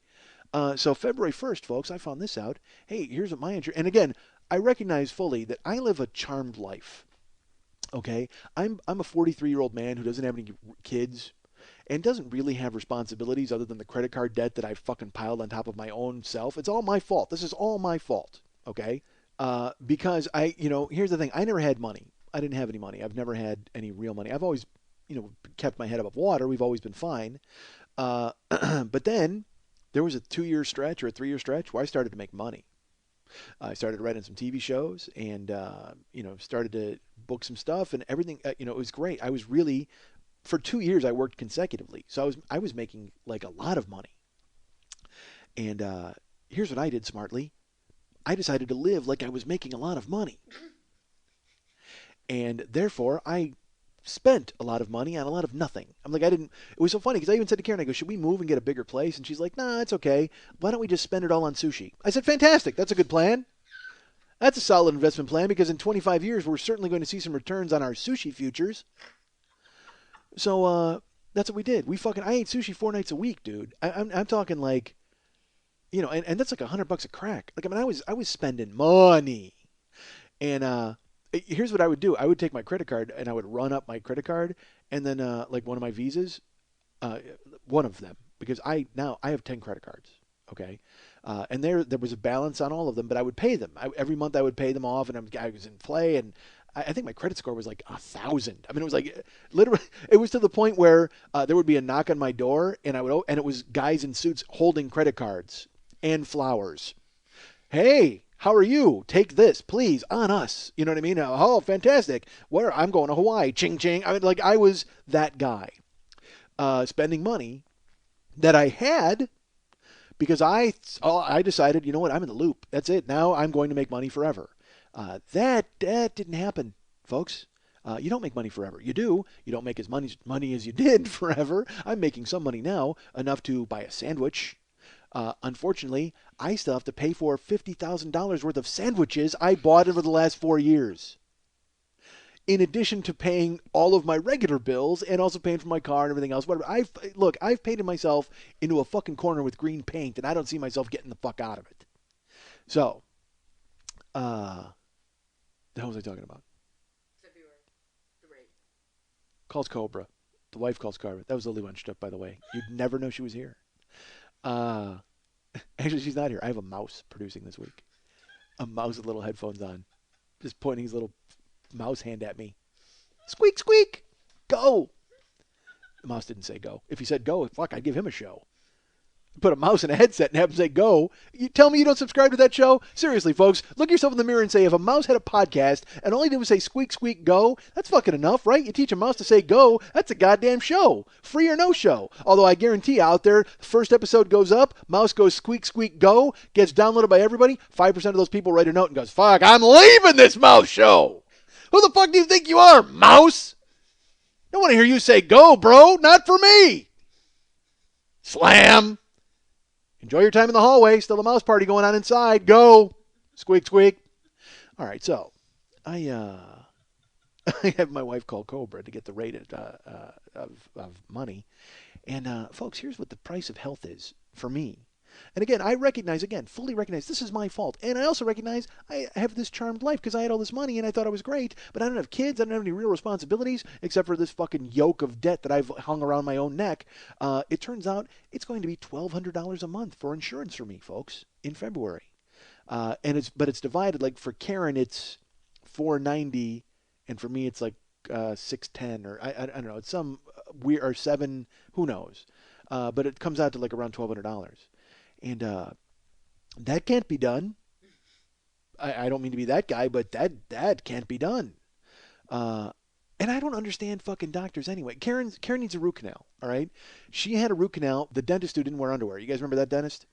So February 1st, folks, I found this out. Hey, here's what my insurance... And again, I recognize fully that I live a charmed life. Okay? I'm a 43-year-old man who doesn't have any kids and doesn't really have responsibilities other than the credit card debt that I've fucking piled on top of my own self. It's all my fault. This is all my fault. Okay? Because here's the thing. I never had money. I didn't have any money. I've never had any real money. I've always, kept my head above water. We've always been fine. But then... there was a 2-year stretch or a 3-year stretch where I started to make money. I started writing some TV shows and, started to book some stuff and everything. It was great. I was really, for 2 years, I worked consecutively. So I was making like a lot of money. And here's what I did smartly. I decided to live like I was making a lot of money. And therefore, I spent a lot of money on a lot of nothing. It was so funny because I even said to Karen, I go, should we move and get a bigger place? And she's like, nah, it's okay. Why don't we just spend it all on sushi? I said, fantastic. That's a good plan. That's a solid investment plan because in 25 years, we're certainly going to see some returns on our sushi futures. So that's what we did. I ate sushi 4 nights a week, dude. I'm talking like, and that's like $100 a crack. Like, I was spending money. And, here's what I would do. I would take my credit card and I would run up my credit card and then like one of my visas, one of them, because I have 10 credit cards. Okay. And there was a balance on all of them, but I would pay them. Every month I would pay them off and I was in play. And I think my credit score was like 1,000. I mean, it was like literally, it was to the point where there would be a knock on my door and and it was guys in suits holding credit cards and flowers. Hey, how are you? Take this, please, on us. You know what I mean? Oh, fantastic. I'm going to Hawaii. Ching, ching. I mean, I was that guy spending money that I had because I decided, you know what? I'm in the loop. That's it. Now I'm going to make money forever. That didn't happen, folks. You don't make money forever. You do. You don't make as money as you did forever. I'm making some money now, enough to buy a sandwich. Unfortunately, I still have to pay for $50,000 worth of sandwiches I bought over the last 4 years. In addition to paying all of my regular bills and also paying for my car and everything else. Whatever. I've painted myself into a fucking corner with green paint, and I don't see myself getting the fuck out of it. So, the hell was I talking about? February 3. Calls Cobra. The wife calls Cobra. That was Lily Wenstrup, by the way. You'd never know she was here. Actually, she's not here. I have a mouse producing this week. A mouse with little headphones on. Just pointing his little mouse hand at me. Squeak, squeak. Go. The mouse didn't say go. If he said go, fuck, I'd give him a show. Put a mouse in a headset and have him say go. You tell me you don't subscribe to that show? Seriously, folks, look yourself in the mirror and say, if a mouse had a podcast and all he did was say squeak, squeak, go, that's fucking enough, right? You teach a mouse to say go, that's a goddamn show. Free or no show. Although I guarantee out there, first episode goes up, mouse goes squeak, squeak, go, gets downloaded by everybody, 5% of those people write a note and goes, fuck, I'm leaving this mouse show. Who the fuck do you think you are, mouse? I want to hear you say go, bro. Not for me. Slam. Enjoy your time in the hallway. Still a mouse party going on inside. Go. Squeak, squeak. All right, so I I have my wife call Cobra to get the rate of money. And folks, here's what the price of health is for me. And again, I recognize, again, fully recognize this is my fault. And I also recognize I have this charmed life because I had all this money and I thought I was great, but I don't have kids. I don't have any real responsibilities except for this fucking yoke of debt that I've hung around my own neck. It turns out it's going to be $1,200 a month for insurance for me, folks, in February. But it's divided. Like for Karen, it's 490, and for me, it's like 610 or I don't know. It's some we are seven. Who knows? But it comes out to like around $1,200. And that can't be done. I don't mean to be that guy, but that can't be done. Uh, and I don't understand fucking doctors anyway. Karen needs a root canal. All right, she had a root canal. The dentist who didn't wear underwear. You guys remember that dentist?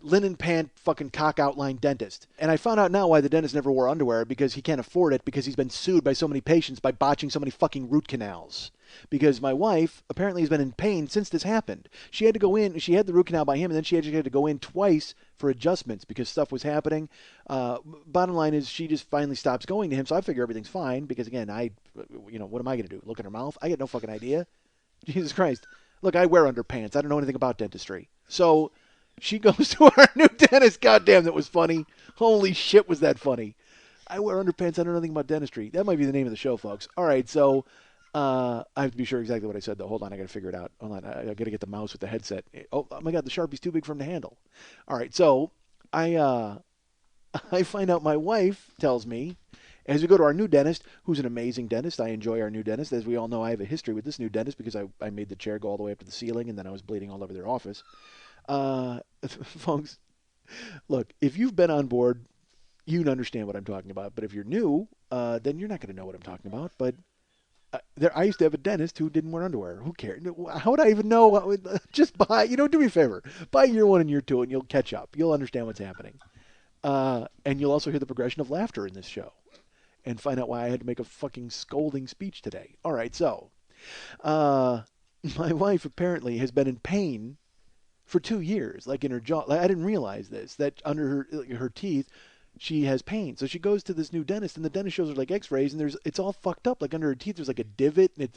Linen pant fucking cock outline dentist. And I found out now why the dentist never wore underwear because he can't afford it because he's been sued by so many patients by botching so many fucking root canals. Because my wife apparently has been in pain since this happened. She had to go in, she had the root canal by him, and then she actually had to go in twice for adjustments because stuff was happening. Bottom line is she just finally stops going to him, so I figure everything's fine because, again, what am I going to do? Look at her mouth? I get no fucking idea. Jesus Christ. Look, I wear underpants. I don't know anything about dentistry. So she goes to our new dentist. Goddamn, that was funny. Holy shit, was that funny. I wear underpants. I don't know anything about dentistry. That might be the name of the show, folks. All right, so I have to be sure exactly what I said, though. Hold on, I got to figure it out. Hold on, I got to get the mouse with the headset. Oh my God, the Sharpie's too big for him to handle. All right, so I I find out my wife tells me as we go to our new dentist, who's an amazing dentist. I enjoy our new dentist. As we all know, I have a history with this new dentist because I made the chair go all the way up to the ceiling, and then I was bleeding all over their office. Folks, look, if you've been on board, you understand what I'm talking about. But if you're new, then you're not going to know what I'm talking about. But I used to have a dentist who didn't wear underwear. Who cared? How would I even know? Just buy, do me a favor. Buy year one and year two, and you'll catch up. You'll understand what's happening. And you'll also hear the progression of laughter in this show and find out why I had to make a fucking scolding speech today. All right, so my wife apparently has been in pain for 2 years, like in her jaw. Like, I didn't realize this, that under her teeth, she has pain. So she goes to this new dentist, and the dentist shows her like X-rays, and it's all fucked up. Like under her teeth, there's like a divot, and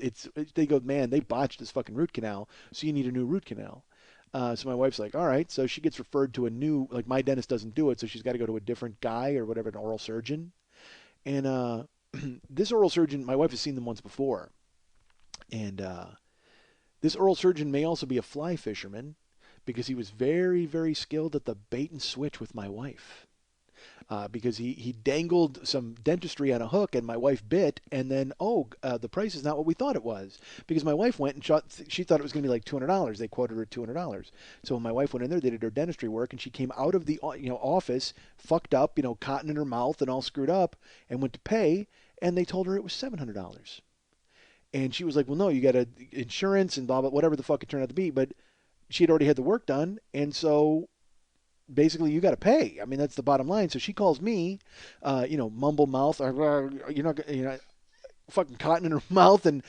they go, man, they botched this fucking root canal, so you need a new root canal. So my wife's like, all right. So she gets referred to a new, like my dentist doesn't do it, so she's got to go to a different guy or whatever, an oral surgeon. And this oral surgeon, my wife has seen them once before, and this oral surgeon may also be a fly fisherman because he was very, very skilled at the bait and switch with my wife. Because he dangled some dentistry on a hook and my wife bit, and then, the price is not what we thought it was. Because my wife went and she thought it was going to be like $200. They quoted her $200. So when my wife went in there, they did her dentistry work, and she came out of the office fucked up, cotton in her mouth and all screwed up, and went to pay, and they told her it was $700. And she was like, well, no, you got insurance and blah, blah, whatever the fuck it turned out to be. But she had already had the work done, and so basically you got to pay. I mean, that's the bottom line. So she calls me, mumble mouth, fucking cotton in her mouth, and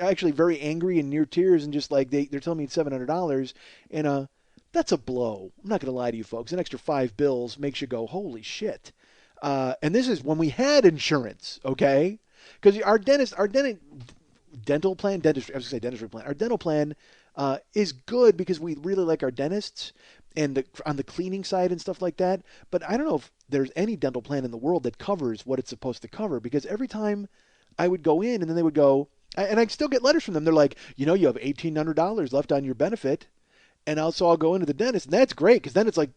actually very angry and near tears, and just like they're telling me it's $700, and that's a blow. I'm not gonna lie to you folks. An extra $5 makes you go, holy shit. And this is when we had insurance, okay? Because our dental plan, dentistry, I was gonna say dentistry plan. Our dental plan is good because we really like our dentists and on the cleaning side and stuff like that. But I don't know if there's any dental plan in the world that covers what it's supposed to cover, because every time I would go in and then they would go, and I still get letters from them. They're like, you have $1,800 left on your benefit. And also I'll go into the dentist, and that's great because then it's like,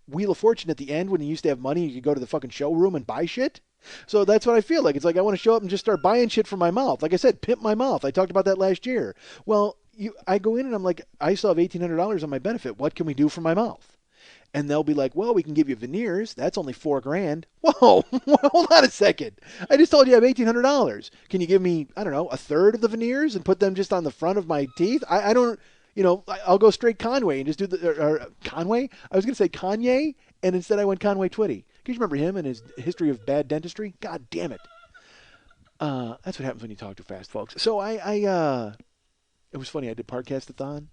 Wheel of Fortune at the end when you used to have money, you could go to the fucking showroom and buy shit. So that's what I feel like. It's like I want to show up and just start buying shit for my mouth. Like I said, pimp my mouth. I talked about that last year. Well, I go in and I'm like, I still have $1,800 on my benefit. What can we do for my mouth? And they'll be like, well, we can give you veneers. That's only $4,000. Whoa, hold on a second. I just told you I have $1,800. Can you give me, I don't know, a third of the veneers and put them just on the front of my teeth? I don't, I'll go straight Conway and just do Conway? I was going to say Kanye, and instead I went Conway Twitty. Can you remember him and his history of bad dentistry? God damn it. That's what happens when you talk too fast, folks. So it was funny. I did Podcastathon,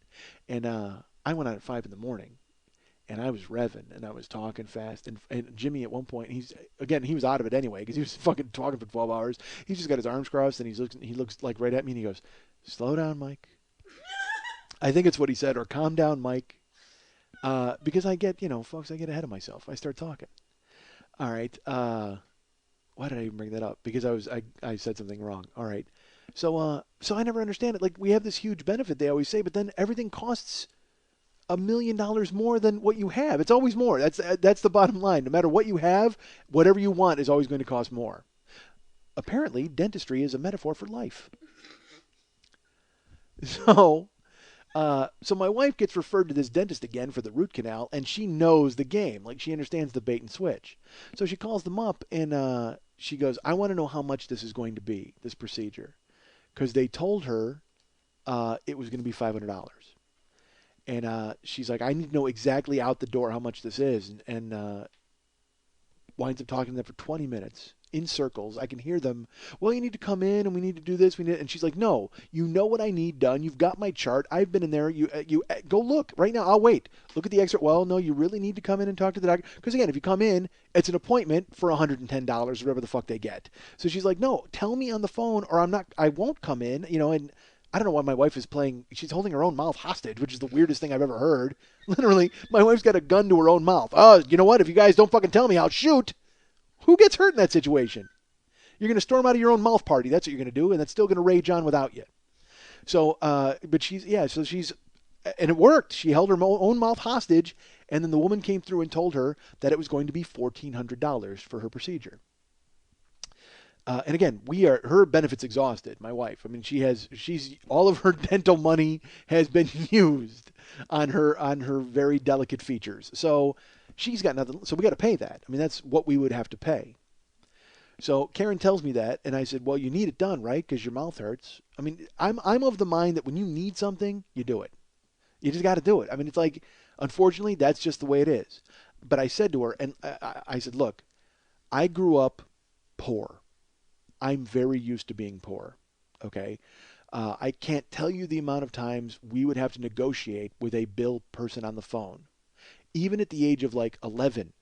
and I went on at 5 in the morning, and I was revving, and I was talking fast. And Jimmy at one point, he was out of it anyway because he was fucking talking for 12 hours. He's just got his arms crossed, and he looks like right at me, and he goes, "Slow down, Mike." I think it's what he said, or "Calm down, Mike." Because I get, folks, I get ahead of myself. I start talking. All right. Why did I even bring that up? Because I said something wrong. All right. So I never understand it. Like we have this huge benefit they always say, but then everything costs $1 million more than what you have. It's always more. That's the bottom line. No matter what you have, whatever you want is always going to cost more. Apparently, dentistry is a metaphor for life. So, so my wife gets referred to this dentist again for the root canal, and she knows the game. Like she understands the bait and switch. So she calls them up, and she goes, "I want to know how much this is going to be, this procedure," because they told her it was going to be $500. And she's like, "I need to know exactly out the door how much this is," and winds up talking to them for 20 minutes in circles. I can hear them. "Well, you need to come in, and we need to do this. We need," and she's like, "No, you know what I need done. You've got my chart. I've been in there. You go look right now. I'll wait. Look at the extra. Well, no, you really need to come in and talk to the doctor because again, if you come in, it's an appointment for $110, whatever the fuck they get." So she's like, "No, tell me on the phone, or I'm not. I won't come in. And I don't know why my wife is playing. She's holding her own mouth hostage, which is the weirdest thing I've ever heard. Literally, my wife's got a gun to her own mouth. Oh, you know what? If you guys don't fucking tell me, I'll shoot. Who gets hurt in that situation? You're going to storm out of your own mouth party. That's what you're going to do, and that's still going to rage on without you." So, but and it worked. She held her own mouth hostage, and then the woman came through and told her that it was going to be $1,400 for her procedure. And again, her benefits exhausted. My wife. I mean, she's all of her dental money has been used on her very delicate features. So she's got nothing. So we got to pay that. I mean, that's what we would have to pay. So Karen tells me that, and I said, "Well, you need it done, right? Because your mouth hurts." I mean, I'm of the mind that when you need something, you do it. You just got to do it. I mean, it's like, unfortunately, that's just the way it is. But I said to her, and I said, "Look, I grew up poor. I'm very used to being poor. Okay. I can't tell you the amount of times we would have to negotiate with a bill person on the phone. Even at the age of like 11,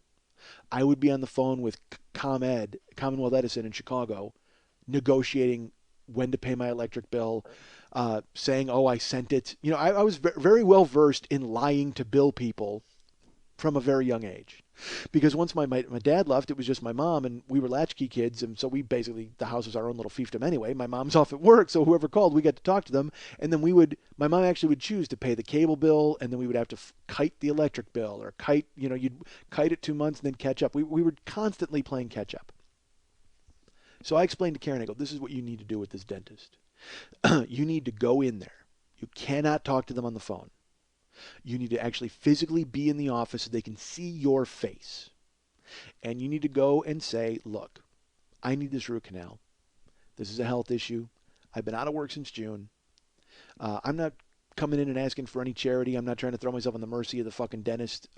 I would be on the phone with ComEd, Commonwealth Edison in Chicago, negotiating when to pay my electric bill, saying, "Oh, I sent it." I was very well versed in lying to bill people from a very young age. Because once my dad left, it was just my mom, and we were latchkey kids, and so the house was our own little fiefdom anyway. My mom's off at work, so whoever called, we got to talk to them, and then my mom actually would choose to pay the cable bill, and then we would have to kite the electric bill, or you'd kite it 2 months and then catch up. We were constantly playing catch up. So I explained to Karen, I go, "This is what you need to do with this dentist. You need to go in there. You cannot talk to them on the phone. You need to actually physically be in the office so they can see your face. And you need to go and say, 'Look, I need this root canal. This is a health issue. I've been out of work since June. I'm not coming in and asking for any charity. I'm not trying to throw myself on the mercy of the fucking dentist.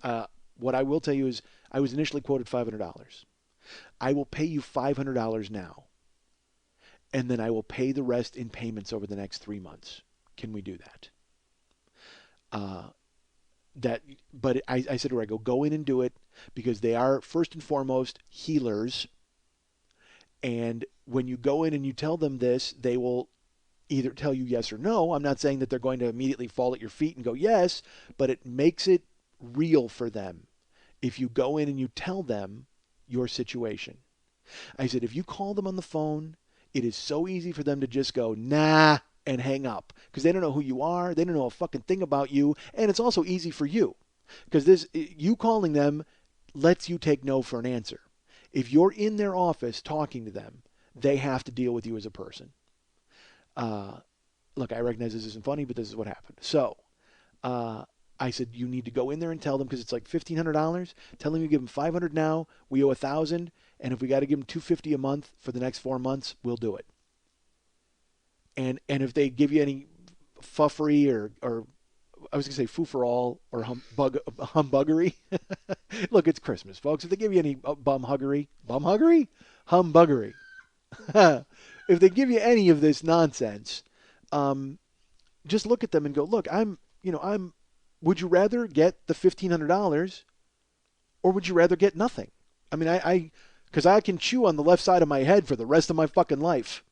What I will tell you is I was initially quoted $500. I will pay you $500 now, and then I will pay the rest in payments over the next 3 months. Can we do that?'" Uh, but I said to her, I go in and do it because they are first and foremost healers. And when you go in and you tell them this, they will either tell you yes or no. I'm not saying that they're going to immediately fall at your feet and go yes, but it makes it real for them if you go in and you tell them your situation. I said, if you call them on the phone, it is so easy for them to just go, "Nah," and hang up because they don't know who you are. They don't know a fucking thing about you. And it's also easy for you because you calling them lets you take no for an answer. If you're in their office talking to them, they have to deal with you as a person. Uh, Look, I recognize this isn't funny, but this is what happened. So I said, you need to go in there and tell them because it's like $1,500. Tell them you give them $500 now. We owe $1,000, and if we got to give them $250 a month for the next 4 months, we'll do it. And if they give you any fuffery or I was going to say foo for all or humbuggery. Look, it's Christmas, folks. If they give you any bumhuggery, humbuggery, if they give you any of this nonsense, um, just look at them and go, look, I'm. Would you rather get the $1,500 or would you rather get nothing? I mean, because I can chew on the left side of my head for the rest of my fucking life.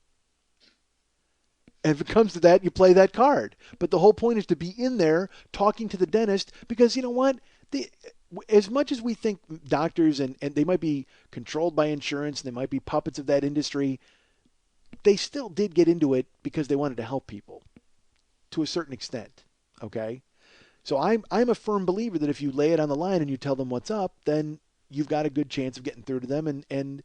And if it comes to that, you play that card. But the whole point is to be in there talking to the dentist because you know what? As much as we think doctors and they might be controlled by insurance and they might be puppets of that industry, they still did get into it because they wanted to help people to a certain extent. Okay? So I'm a firm believer that if you lay it on the line and you tell them what's up, then you've got a good chance of getting through to them. And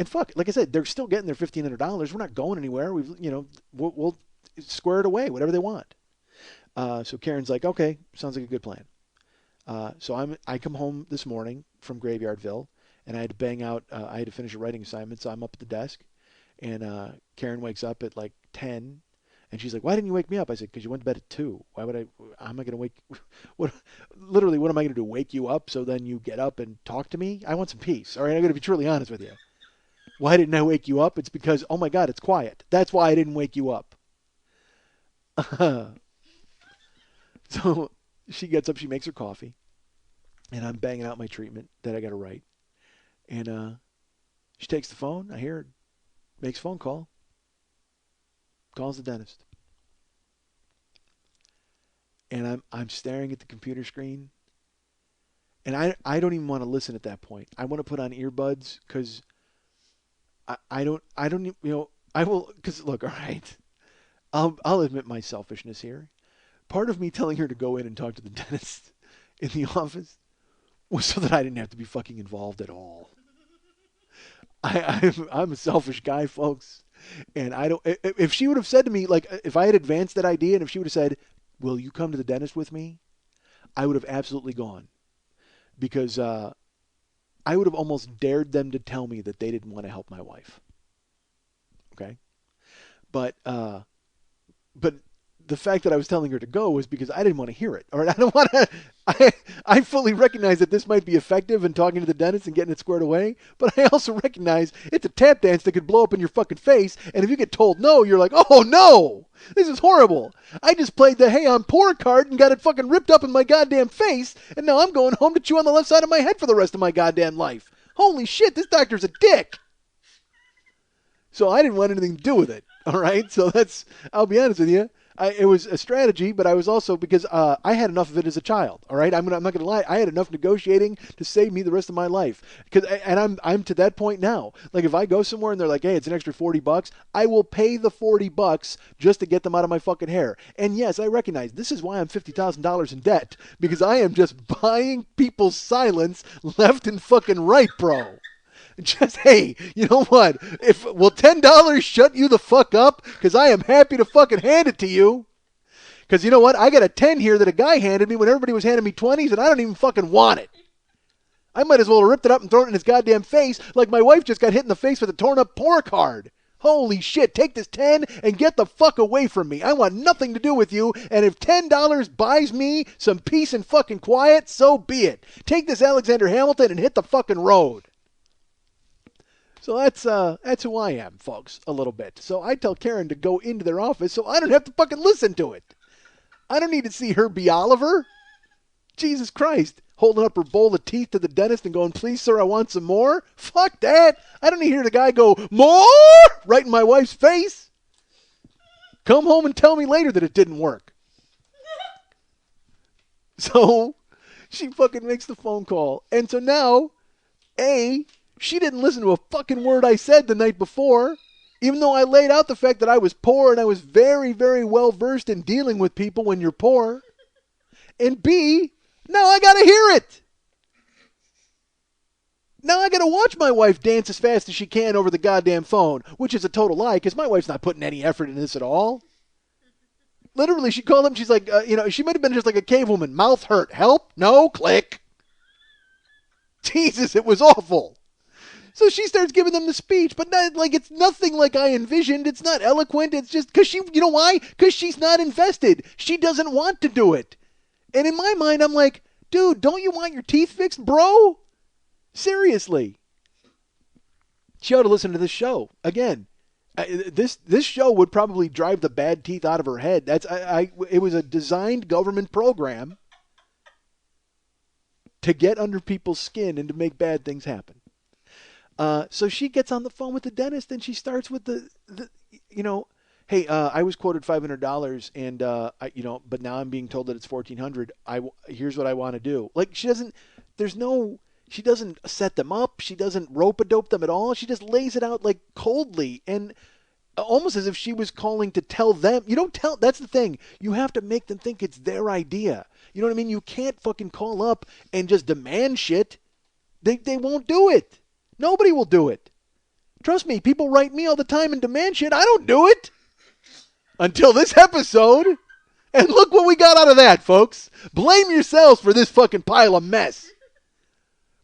fuck, like I said, they're still getting their $1,500. We're not going anywhere. We'll square it away, whatever they want. So Karen's like, okay, sounds like a good plan. So I come home this morning from Graveyardville, and I had to bang out. I had to finish a writing assignment, so I'm up at the desk, and Karen wakes up at like 10. And she's like, "Why didn't you wake me up?" I said, "Because you went to bed at 2. Why would I? How am I going to wake? What? Literally, what am I going to do? Wake you up so then you get up and talk to me? I want some peace. All right, I'm going to be truly honest with you. Why didn't I wake you up? It's because, oh my God, it's quiet. That's why I didn't wake you up." So she gets up, she makes her coffee, and I'm banging out my treatment that I got to write. And she takes the phone. I hear her, makes a phone call, calls the dentist. And I'm staring at the computer screen, and I don't even want to listen at that point. I want to put on earbuds because I don't I will because look, all right, I'll admit my selfishness here. Part of me telling her to go in and talk to the dentist in the office was so that I didn't have to be fucking involved at all. I'm a selfish guy, folks, and I don't. If she would have said to me, like, if I had advanced that idea, and if she would have said, "Will you come to the dentist with me?" I would have absolutely gone because I would have almost dared them to tell me that they didn't want to help my wife. Okay, but the fact that I was telling her to go was because I didn't want to hear it. All right, I don't want to. I fully recognize that this might be effective in talking to the dentist and getting it squared away, but I also recognize it's a tap dance that could blow up in your fucking face. And if you get told no, you're like, oh no, this is horrible. I just played the hey I'm poor card and got it fucking ripped up in my goddamn face, and now I'm going home to chew on the left side of my head for the rest of my goddamn life. Holy shit, this doctor's a dick. So I didn't want anything to do with it. All right, so I'll be honest with you. It was a strategy, but I was also because I had enough of it as a child. All right, I'm not going to lie. I had enough negotiating to save me the rest of my life. And I'm to that point now. Like if I go somewhere and they're like, "Hey, it's an extra $40," I will pay the $40 just to get them out of my fucking hair. And yes, I recognize this is why I'm $50,000 in debt because I am just buying people's silence left and fucking right, bro. Just hey, you know what? Will $10 shut you the fuck up? Because I am happy to fucking hand it to you. Because you know what? I got a 10 here that a guy handed me when everybody was handing me 20s, and I don't even fucking want it. I might as well have ripped it up and thrown it in his goddamn face, like my wife just got hit in the face with a torn up poor card. Holy shit! Take this 10 and get the fuck away from me. I want nothing to do with you. And if $10 buys me some peace and fucking quiet, so be it. Take this Alexander Hamilton and hit the fucking road. So that's who I am, folks, a little bit. So I tell Karen to go into their office so I don't have to fucking listen to it. I don't need to see her be Oliver. Jesus Christ. Holding up her bowl of teeth to the dentist and going, "Please, sir, I want some more." Fuck that. I don't need to hear the guy go, "More?" right in my wife's face. Come home and tell me later that it didn't work. So she fucking makes the phone call. And so now, she didn't listen to a fucking word I said the night before, even though I laid out the fact that I was poor and I was very, very well versed in dealing with people when you're poor. And B, now I gotta hear it. Now I gotta watch my wife dance as fast as she can over the goddamn phone, which is a total lie because my wife's not putting any effort in this at all. Literally, she called him. She's like, she might have been just like a cave woman. Mouth hurt. Help? No. Click. Jesus, it was awful. So she starts giving them the speech, but not like it's nothing like I envisioned. It's not eloquent. It's just because you know why? Because she's not invested. She doesn't want to do it. And in my mind, I'm like, dude, don't you want your teeth fixed, bro? Seriously. She ought to listen to this show. Again, This show would probably drive the bad teeth out of her head. It was a designed government program to get under people's skin and to make bad things happen. So she gets on the phone with the dentist and she starts with the you know, hey, I was quoted $500 and but now I'm being told that it's $1,400. Here's what I want to do. Like she doesn't set them up. She doesn't rope-a-dope them at all. She just lays it out like coldly and almost as if she was calling to tell them. You don't tell. That's the thing. You have to make them think it's their idea. You know what I mean? You can't fucking call up and just demand shit. They won't do it. Nobody will do it. Trust me, people write me all the time and demand shit. I don't do it. Until this episode. And look what we got out of that, folks. Blame yourselves for this fucking pile of mess.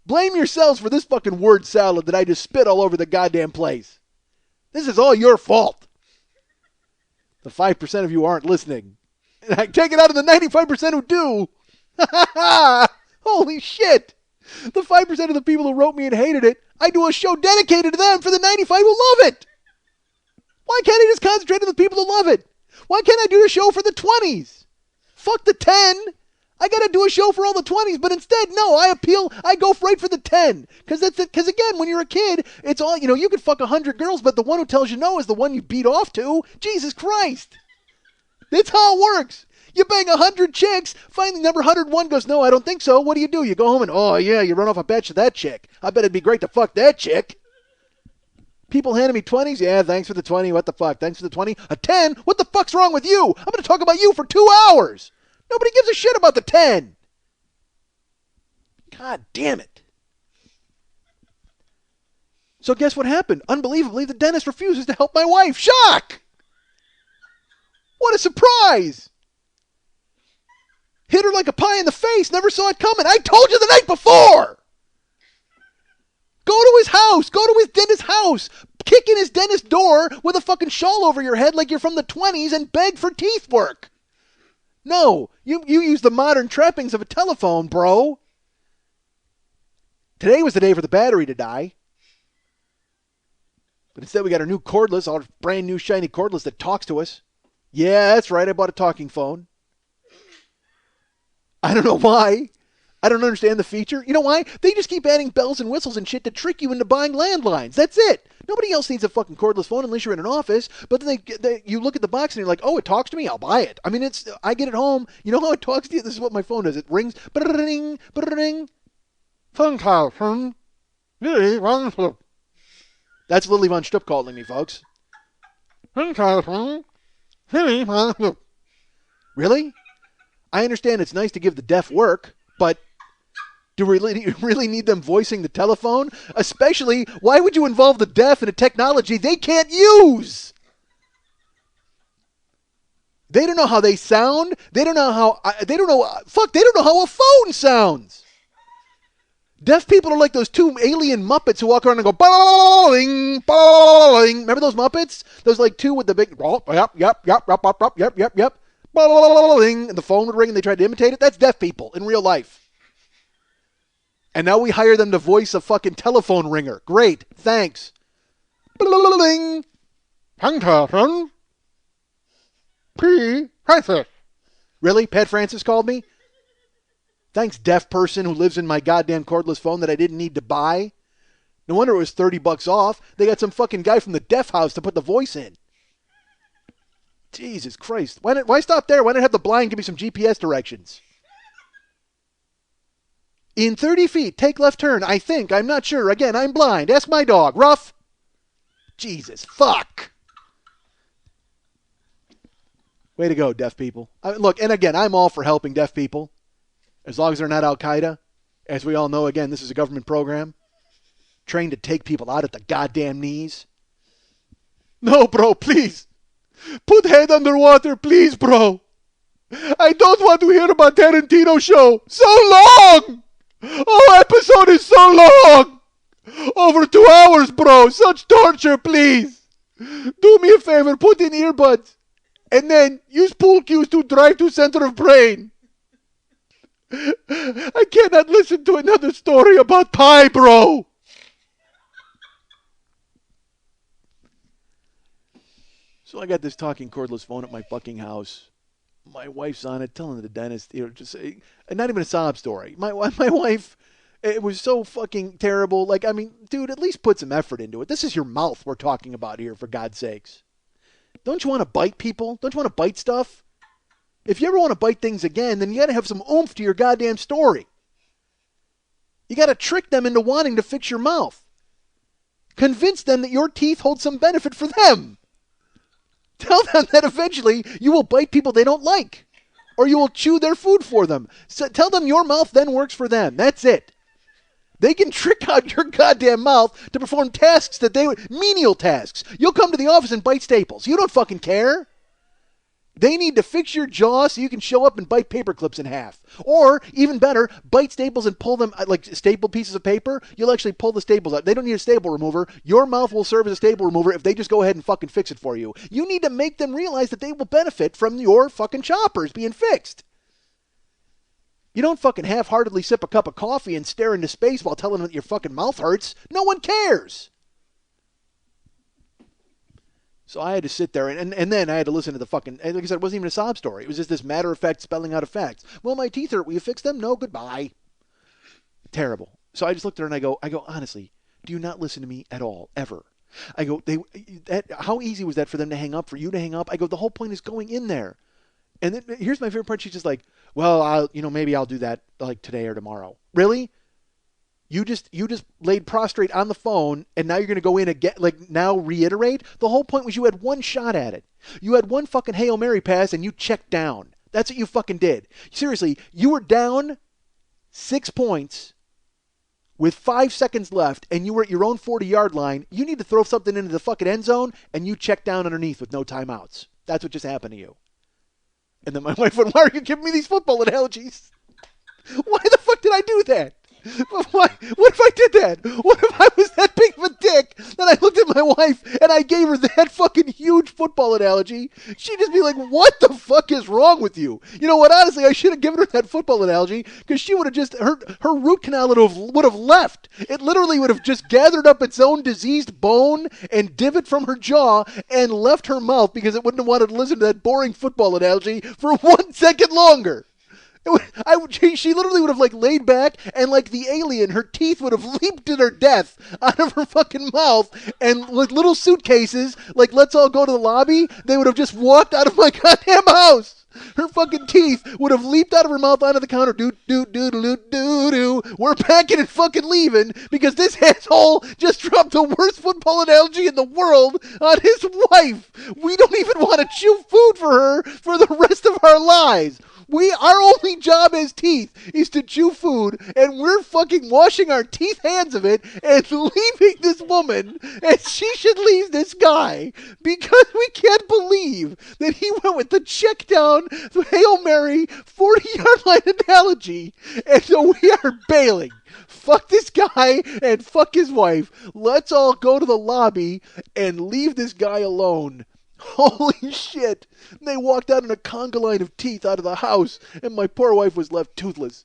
Blame yourselves for this fucking word salad that I just spit all over the goddamn place. This is all your fault. The 5% of you aren't listening. And I take it out of the 95% who do. Holy shit. The 5% of the people who wrote me and hated it, I do a show dedicated to them for the 95 who love it. Why can't I just concentrate on the people who love it? Why can't I do a show for the 20s? Fuck the 10. I got to do a show for all the 20s, but instead, no, I go right for the 10. Because again, when you're a kid, it's all, you could fuck 100 girls, but the one who tells you no is the one you beat off to. Jesus Christ. That's how it works. You bang 100 chicks, finally number 101 goes, no, I don't think so. What do? You go home and, oh yeah, you run off a batch of that chick. I bet it'd be great to fuck that chick. People handing me 20s, yeah, thanks for the 20, what the fuck, thanks for the 20. A 10, what the fuck's wrong with you? I'm going to talk about you for 2 hours. Nobody gives a shit about the 10. God damn it. So guess what happened? Unbelievably, the dentist refuses to help my wife. Shock! What a surprise! Hit her like a pie in the face. Never saw it coming. I told you the night before. Go to his house. Go to his dentist's house. Kick in his dentist's door with a fucking shawl over your head like you're from the 20s and beg for teeth work. No, you use the modern trappings of a telephone, bro. Today was the day for the battery to die. But instead we got our new cordless, our brand new shiny cordless that talks to us. Yeah, that's right. I bought a talking phone. I don't know why. I don't understand the feature. You know why? They just keep adding bells and whistles and shit to trick you into buying landlines. That's it. Nobody else needs a fucking cordless phone unless you're in an office. But then you look at the box and you're like, oh, it talks to me? I'll buy it. I mean, I get it home. You know how it talks to you? This is what my phone does. It rings. Ba-da-ding, ba-da-ding. Phone call from Lily Von Stupp. That's Lily Von Stupp calling me, folks. Phone call from Lily Von Stupp. Really? I understand it's nice to give the deaf work, but do we really need them voicing the telephone? Especially, why would you involve the deaf in a technology they can't use? They don't know how they sound. They don't know how a phone sounds. Deaf people are like those two alien Muppets who walk around and go, ba-ling, ba-ling. Remember those Muppets? Those like two with the big, yep. And the phone would ring and they tried to imitate it. That's deaf people in real life. And now we hire them to voice a fucking telephone ringer. Great. Thanks. Really? Pat Francis called me? Thanks, deaf person who lives in my goddamn cordless phone that I didn't need to buy. No wonder it was $30 off. They got some fucking guy from the deaf house to put the voice in. Jesus Christ. Why stop there? Why not have the blind give me some GPS directions? In 30 feet, take left turn. I think. I'm not sure. Again, I'm blind. Ask my dog. Ruff. Jesus. Fuck. Way to go, deaf people. Look, and again, I'm all for helping deaf people. As long as they're not Al-Qaeda. As we all know, again, this is a government program. Trained to take people out at the goddamn knees. No, bro, please. Put head underwater, please, bro. I don't want to hear about Tarantino show. So long! Oh, episode is so long! Over 2 hours, bro. Such torture, please. Do me a favor, put in earbuds. And then use pool cues to drive to center of brain. I cannot listen to another story about pie, bro. So I got this talking cordless phone at my fucking house. My wife's on it, telling the dentist, just not even a sob story. My wife, it was so fucking terrible. Like, I mean, dude, at least put some effort into it. This is your mouth we're talking about here, for God's sakes. Don't you want to bite people? Don't you want to bite stuff? If you ever want to bite things again, then you got to have some oomph to your goddamn story. You got to trick them into wanting to fix your mouth. Convince them that your teeth hold some benefit for them. Tell them that eventually you will bite people they don't like, or you will chew their food for them. So tell them your mouth then works for them. That's it. They can trick out your goddamn mouth to perform tasks that they would, menial tasks. You'll come to the office and bite staples. You don't fucking care. They need to fix your jaw so you can show up and bite paper clips in half. Or, even better, bite staples and pull them like stapled pieces of paper. You'll actually pull the staples out. They don't need a staple remover. Your mouth will serve as a staple remover if they just go ahead and fucking fix it for you. You need to make them realize that they will benefit from your fucking choppers being fixed. You don't fucking half-heartedly sip a cup of coffee and stare into space while telling them that your fucking mouth hurts. No one cares. So I had to sit there, and then I had to listen to the fucking, like I said, it wasn't even a sob story. It was just this matter-of-fact spelling out of facts. Well, my teeth hurt. Will you fix them? No, goodbye. Terrible. So I just looked at her and I go, honestly, do you not listen to me at all, ever? I go, how easy was that for them to hang up, for you to hang up? I go, the whole point is going in there. And then here's my favorite part. She's just like, well, maybe I'll do that like today or tomorrow. Really? You just laid prostrate on the phone, and now you're going to go in again, like now reiterate? The whole point was you had one shot at it. You had one fucking Hail Mary pass, and you checked down. That's what you fucking did. Seriously, you were down 6 points with 5 seconds left, and you were at your own 40-yard line. You need to throw something into the fucking end zone, and you checked down underneath with no timeouts. That's what just happened to you. And then my wife went, why are you giving me these football analogies? Why the fuck did I do that? What if I did that? What if I was that big of a dick that I looked at my wife and I gave her that fucking huge football analogy? She'd just be like, what the fuck is wrong with you? You know what? Honestly, I should have given her that football analogy because she would have just, her root canal would have left. It literally would have just gathered up its own diseased bone and divot from her jaw and left her mouth because it wouldn't have wanted to listen to that boring football analogy for 1 second longer. She literally would have like laid back and like the alien, her teeth would have leaped to their death out of her fucking mouth, and like little suitcases, like let's all go to the lobby, they would have just walked out of my goddamn house. Her fucking teeth would have leaped out of her mouth onto the counter. Do. We're packing and fucking leaving because this asshole just dropped the worst football analogy in the world on his wife. We don't even want to chew food for her for the rest of our lives. Our only job as teeth is to chew food, and we're fucking washing our teeth hands of it and leaving this woman, and she should leave this guy because we can't believe that he went with the check down Hail Mary 40-yard line analogy, and so we are bailing. Fuck this guy and fuck his wife. Let's all go to the lobby and leave this guy alone. Holy shit. They walked out in a conga line of teeth out of the house, and my poor wife was left toothless.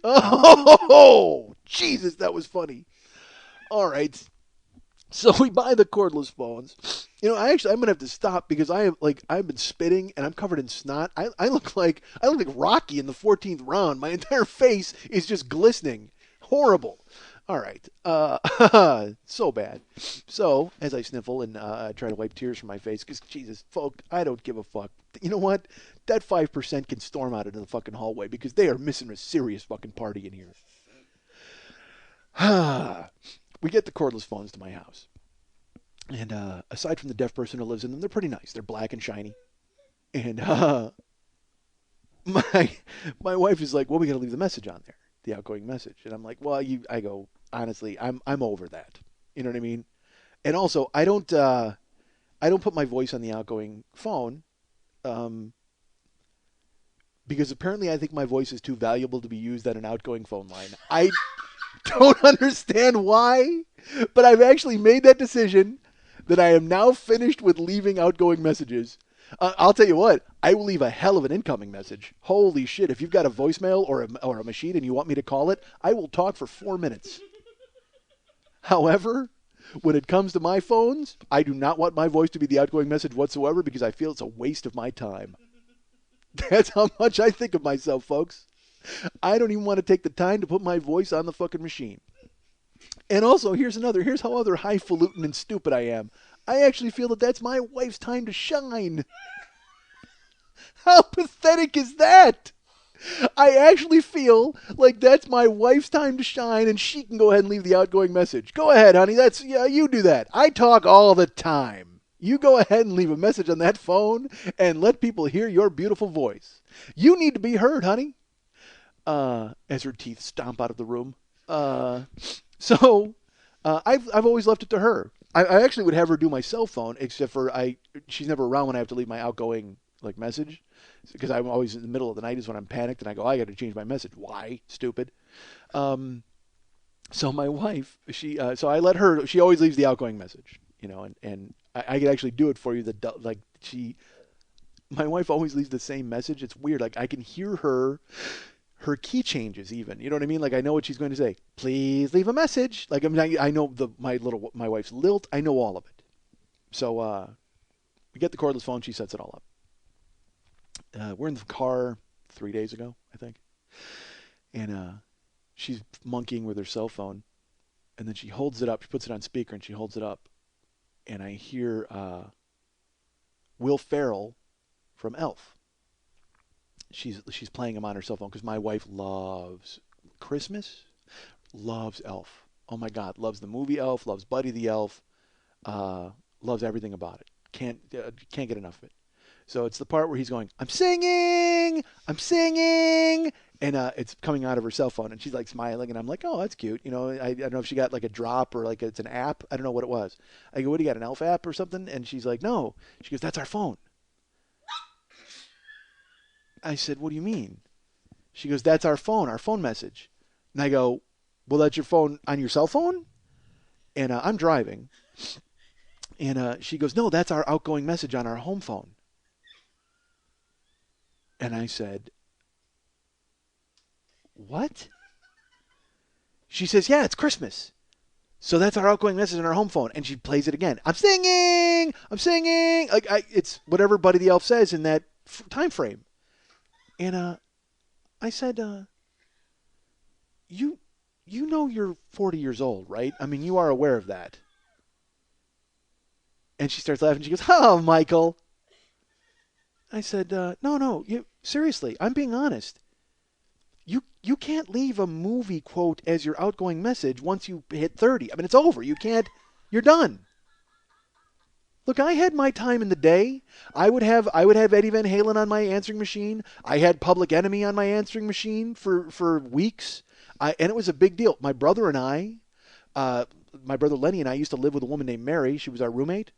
Oh, Jesus, that was funny. All right. So we buy the cordless phones. I'm going to have to stop because I've been spitting and I'm covered in snot. I look like Rocky in the 14th round. My entire face is just glistening. Horrible. All right. So bad. So, as I sniffle and try to wipe tears from my face, because, Jesus, folk, I don't give a fuck. You know what? That 5% can storm out into the fucking hallway because they are missing a serious fucking party in here. We get the cordless phones to my house. And aside from the deaf person who lives in them, they're pretty nice. They're black and shiny. And my wife is like, well, we got to leave the message on there. The outgoing message. And I'm like, well, I go, honestly, I'm over that. You know what I mean? And also, I don't put my voice on the outgoing phone because apparently I think my voice is too valuable to be used on an outgoing phone line. I don't understand why, but I've actually made that decision that I am now finished with leaving outgoing messages. I'll tell you what, I will leave a hell of an incoming message. Holy shit, if you've got a voicemail or a machine and you want me to call it, I will talk for 4 minutes. However, When it comes to my phones, I do not want my voice to be the outgoing message whatsoever because I feel it's a waste of my time. That's how much I think of myself, folks. I don't even want to take the time to put my voice on the fucking machine. And also, here's how other highfalutin and stupid I am. I actually feel that that's my wife's time to shine. How pathetic is that? I actually feel like that's my wife's time to shine and she can go ahead and leave the outgoing message. Go ahead, honey. Yeah, you do that. I talk all the time. You go ahead and leave a message on that phone and let people hear your beautiful voice. You need to be heard, honey. As her teeth stomp out of the room. I've always left it to her. I actually would have her do my cell phone, except for she's never around when I have to leave my outgoing like message, because I'm always in the middle of the night is when I'm panicked and I go, I got to change my message. Why? Stupid. So my wife, so I let her. She always leaves the outgoing message, and I could actually do it for you. My wife always leaves the same message. It's weird. Like I can hear her key changes even. You know what I mean? Like I know what she's going to say. Please leave a message. Like I know my wife's lilt. I know all of it. So we get the cordless phone. She sets it all up. We're in the car 3 days ago, I think, and she's monkeying with her cell phone, and then she holds it up. She puts it on speaker and she holds it up, and I hear Will Ferrell from Elf. She's playing him on her cell phone because my wife loves Christmas, loves Elf. Oh my God, loves the movie Elf, loves Buddy the Elf, loves everything about it. Can't get enough of it. So it's the part where he's going, I'm singing, and it's coming out of her cell phone, and she's like smiling, and I'm like, oh, that's cute. I don't know if she got like a drop or like it's an app. I don't know what it was. I go, what do you got, an Elf app or something? And she's like, no. She goes, that's our phone. I said, what do you mean? She goes, that's our phone message. And I go, well, that's your phone on your cell phone? And I'm driving. And she goes, no, that's our outgoing message on our home phone. And I said, what? She says, yeah, it's Christmas. So that's our outgoing message on our home phone. And she plays it again. I'm singing. Like it's whatever Buddy the Elf says in that time frame. And I said, you know you're 40 years old, right? I mean, you are aware of that. And she starts laughing. She goes, oh, Michael. I said, no, seriously, I'm being honest. You can't leave a movie quote as your outgoing message once you hit 30. I mean, it's over. You're done. Look, I had my time in the day. I would have Eddie Van Halen on my answering machine. I had Public Enemy on my answering machine for weeks. And it was a big deal. My brother Lenny and I used to live with a woman named Mary. She was our roommate.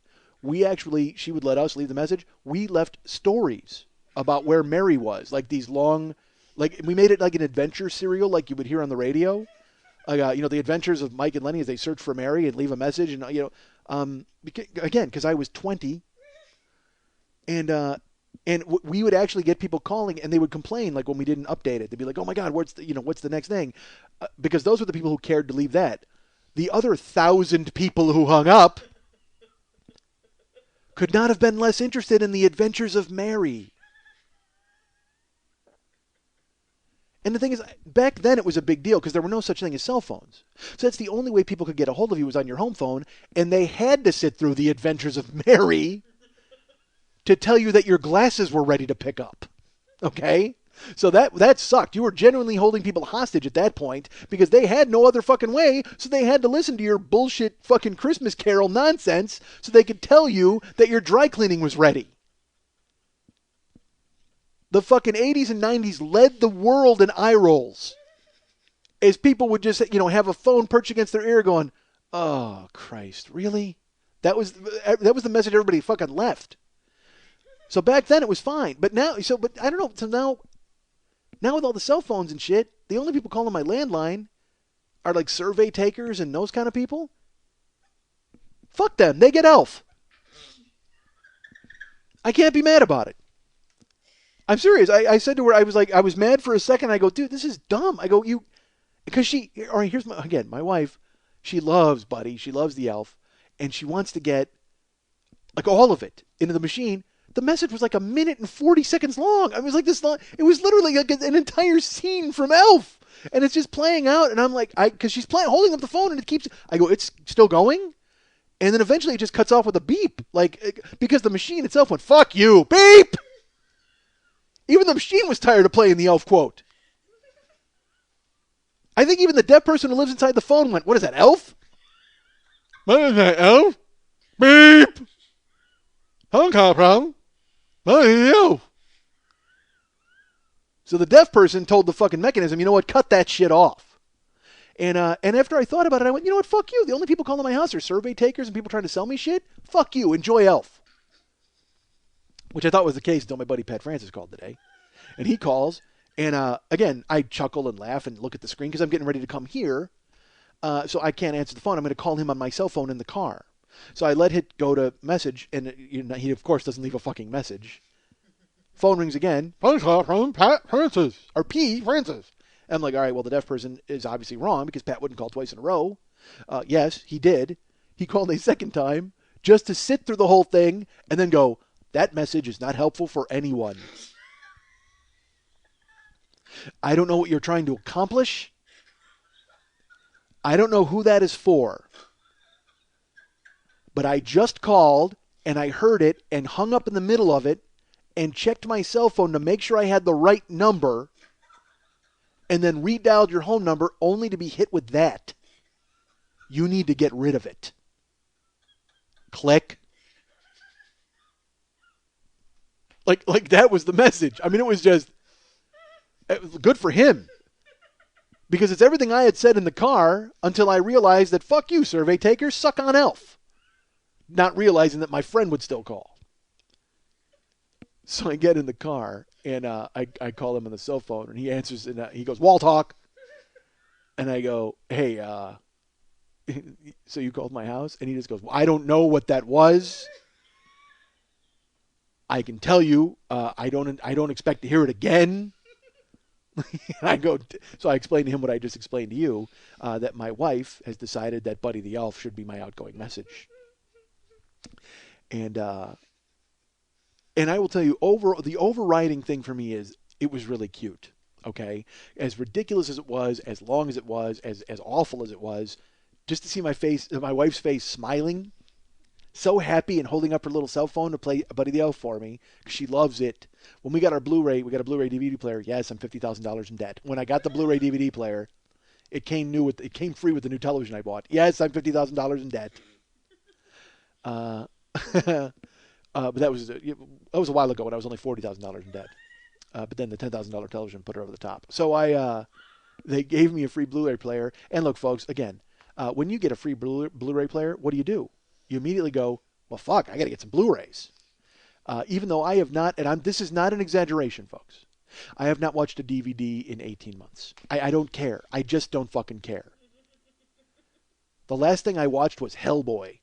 She would let us leave the message. We left stories about where Mary was, like these long, like we made it like an adventure serial, like you would hear on the radio. The adventures of Mike and Lenny as they search for Mary and leave a message, and again, because I was 20, and we would actually get people calling, and they would complain like when we didn't update it. They'd be like, "Oh my God, what's the next thing?" Because those were the people who cared to leave that. The other 1,000 people who hung up could not have been less interested in the adventures of Mary. And the thing is, back then it was a big deal because there were no such thing as cell phones. So that's the only way people could get a hold of you was on your home phone, and they had to sit through the adventures of Mary to tell you that your glasses were ready to pick up. Okay? So that sucked. You were genuinely holding people hostage at that point because they had no other fucking way, so they had to listen to your bullshit fucking Christmas Carol nonsense so they could tell you that your dry cleaning was ready. The fucking 80s and 90s led the world in eye rolls as people would just, have a phone perched against their ear going, oh, Christ, really? That was the message everybody fucking left. So back then it was fine. But I don't know. So now with all the cell phones and shit, the only people calling my landline are like survey takers and those kind of people. Fuck them. They get Elf. I can't be mad about it. I'm serious. I said to her, I was mad for a second. I go, dude, this is dumb. I go, because all right, here's my wife. She loves Buddy. She loves the Elf. and she wants to get like all of it into the machine. The message was like a minute and 40 seconds long. I mean, it was like this long. It was literally like an entire scene from Elf, and it's just playing out. And I'm like, because she's playing, holding up the phone, and it keeps. I go, it's still going, and then eventually it just cuts off with a beep, like because the machine itself went, "Fuck you, beep." Even the machine was tired of playing the Elf quote. I think even the deaf person who lives inside the phone went, "What is that, Elf? What is that, Elf? Beep. Hong Kong problem. What is Elf?" So the deaf person told the fucking mechanism, "You know what? Cut that shit off." And after I thought about it, I went, "You know what? Fuck you. The only people calling my house are survey takers and people trying to sell me shit. Fuck you. Enjoy Elf." Which I thought was the case until my buddy Pat Francis called today. And he calls, and again, I chuckle and laugh and look at the screen because I'm getting ready to come here. So I can't answer the phone. I'm going to call him on my cell phone in the car. So I let it go to message, and he, of course, doesn't leave a fucking message. Phone rings again. Phone call from Pat Francis. Or P. Francis. And I'm like, all right, well, the deaf person is obviously wrong because Pat wouldn't call twice in a row. Yes, he did. He called a second time just to sit through the whole thing and then go, "That message is not helpful for anyone. I don't know what you're trying to accomplish. I don't know who that is for. But I just called and I heard it and hung up in the middle of it and checked my cell phone to make sure I had the right number and then redialed your home number only to be hit with that. You need to get rid of it." Click. Like that was the message. I mean, it was good for him. Because it's everything I had said in the car until I realized that, fuck you, survey takers, suck on Elf. Not realizing that my friend would still call. So I get in the car, and I call him on the cell phone, and he answers, and he goes, "Wall talk." And I go, "Hey, so you called my house?" And he just goes, "Well, I don't know what that was. I can tell you, I don't expect to hear it again." I go, so I explained to him what I just explained to you, that my wife has decided that Buddy the Elf should be my outgoing message. And I will tell you, the overriding thing for me is it was really cute. Okay, as ridiculous as it was, as long as it was, as awful as it was, just to see my wife's face smiling, so happy, and holding up her little cell phone to play Buddy the Elf for me because she loves it. When we got our Blu-ray, we got a Blu-ray DVD player. Yes, I'm $50,000 in debt. When I got the Blu-ray DVD player, it came free with the new television I bought. Yes, I'm $50,000 in debt. But that was a while ago when I was only $40,000 in debt. But then the $10,000 television put her over the top. So they gave me a free Blu-ray player. And look, folks, again, when you get a free Blu-ray player, what do? You immediately go, well, fuck, I got to get some Blu-rays. Even though I have not, and this is not an exaggeration, folks. I have not watched a DVD in 18 months. I don't care. I just don't fucking care. The last thing I watched was Hellboy.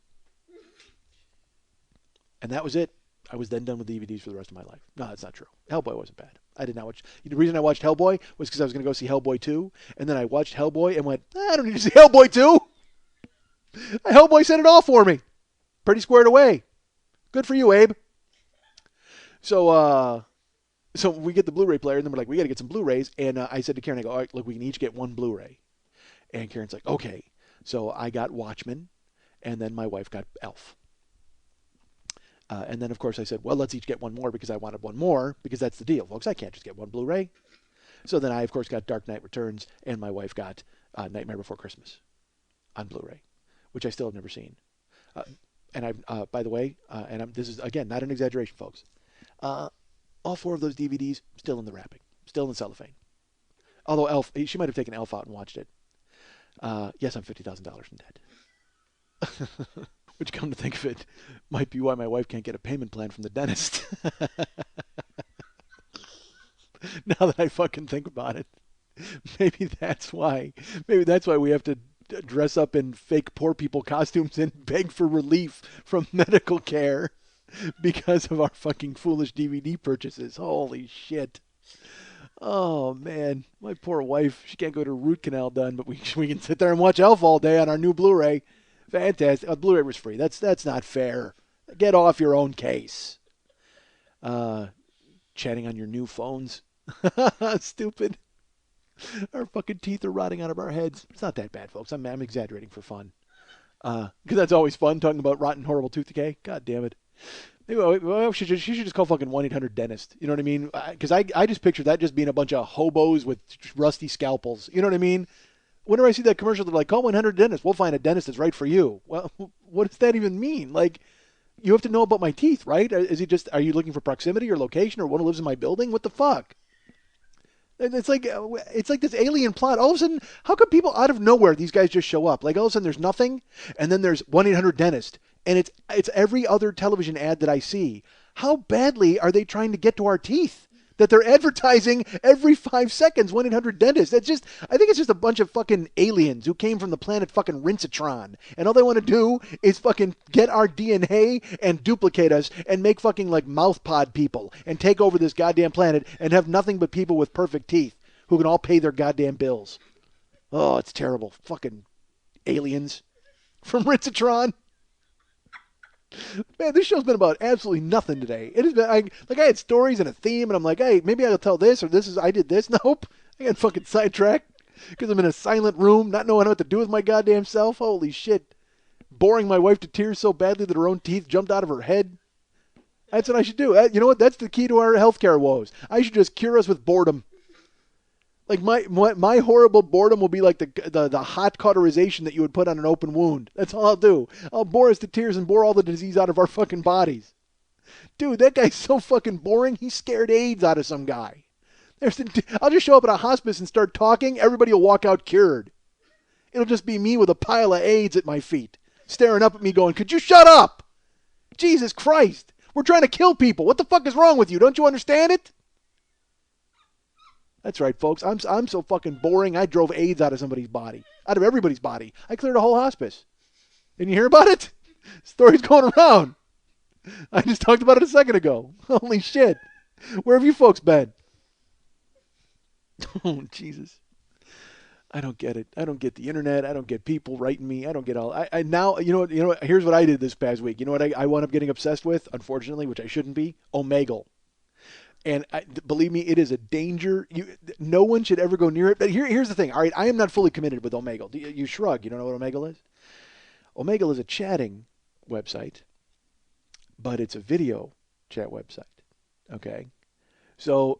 And that was it. I was then done with DVDs for the rest of my life. No, that's not true. Hellboy wasn't bad. I did not watch. The reason I watched Hellboy was because I was going to go see Hellboy 2. And then I watched Hellboy and went, I don't need to see Hellboy 2. Hellboy said it all for me. Pretty squared away. Good for you, Abe. So we get the Blu-ray player, and then we're like, we got to get some Blu-rays. And I said to Karen, I go, all right, look, we can each get one Blu-ray. And Karen's like, okay. So I got Watchmen, and then my wife got Elf. And then, of course, I said, well, let's each get one more because I wanted one more because that's the deal, folks. I can't just get one Blu-ray. So then I, of course, got Dark Knight Returns, and my wife got Nightmare Before Christmas on Blu-ray, which I still have never seen. And by the way, this is, again, not an exaggeration, folks. All four of those DVDs still in the wrapping, still in the cellophane. Although Elf, she might have taken Elf out and watched it. Yes, I'm $50,000 in debt. Which, come to think of it, might be why my wife can't get a payment plan from the dentist. Now that I fucking think about it, maybe that's why we have to dress up in fake poor people costumes and beg for relief from medical care because of our fucking foolish DVD purchases. Holy shit. Oh, man. My poor wife. She can't go to her root canal done, but we can sit there and watch Elf all day on our new Blu-ray. Fantastic. Blu-ray was free. That's not fair. Get off your own case. Uh, Chatting on your new phones. Stupid. Our fucking teeth are rotting out of our heads. It's not that bad, folks. I'm exaggerating for fun. Because that's always fun talking about rotten, horrible tooth decay. God damn it. Maybe she should just call fucking 1-800-DENTIST. You know what I mean? Because I just picture that just being a bunch of hobos with rusty scalpels. You know what I mean? Whenever I see that commercial, they're like, call 1-800-DENTIST. We'll find a dentist that's right for you. Well, what does that even mean? Like, you have to know about my teeth, right? Are you looking for proximity or location or one who lives in my building? What the fuck? It's like this alien plot. All of a sudden, how come people out of nowhere, these guys just show up? Like all of a sudden there's nothing, and then there's 1-800-DENTIST, and it's every other television ad that I see. How badly are they trying to get to our teeth? That they're advertising every 5 seconds 1-800-DENTIST. I think it's just a bunch of fucking aliens who came from the planet fucking Rinsatron. And all they want to do is fucking get our DNA and duplicate us and make fucking like mouth pod people and take over this goddamn planet and have nothing but people with perfect teeth who can all pay their goddamn bills. Oh, it's terrible. Fucking aliens from Rinsatron. Man, this show's been about absolutely nothing today. It has been I had stories and a theme, and I'm like, hey, maybe I'll tell this or I did this. Nope, I got fucking sidetracked because I'm in a silent room, not knowing what to do with my goddamn self. Holy shit, boring my wife to tears so badly that her own teeth jumped out of her head. That's what I should do. You know what? That's the key to our healthcare woes. I should just cure us with boredom. Like my horrible boredom will be like the hot cauterization that you would put on an open wound. That's all I'll do. I'll bore us to tears and bore all the disease out of our fucking bodies. Dude, that guy's so fucking boring. He scared AIDS out of some guy. I'll just show up at a hospice and start talking. Everybody will walk out cured. It'll just be me with a pile of AIDS at my feet, staring up at me going, could you shut up? Jesus Christ. We're trying to kill people. What the fuck is wrong with you? Don't you understand it? That's right, folks. I'm so fucking boring. I drove AIDS out of somebody's body, out of everybody's body. I cleared a whole hospice. Didn't you hear about it? Story's going around. I just talked about it a second ago. Holy shit. Where have you folks been? Oh, Jesus. I don't get it. I don't get the internet. I don't get people writing me. I don't get all. I now, you know what? Here's what I did this past week. You know what I wound up getting obsessed with, unfortunately, which I shouldn't be? Omegle. And believe me, it is a danger. No one should ever go near it. But here's the thing. All right, I am not fully committed with Omegle. You shrug. You don't know what Omegle is? Omegle is a chatting website, but it's a video chat website. Okay? So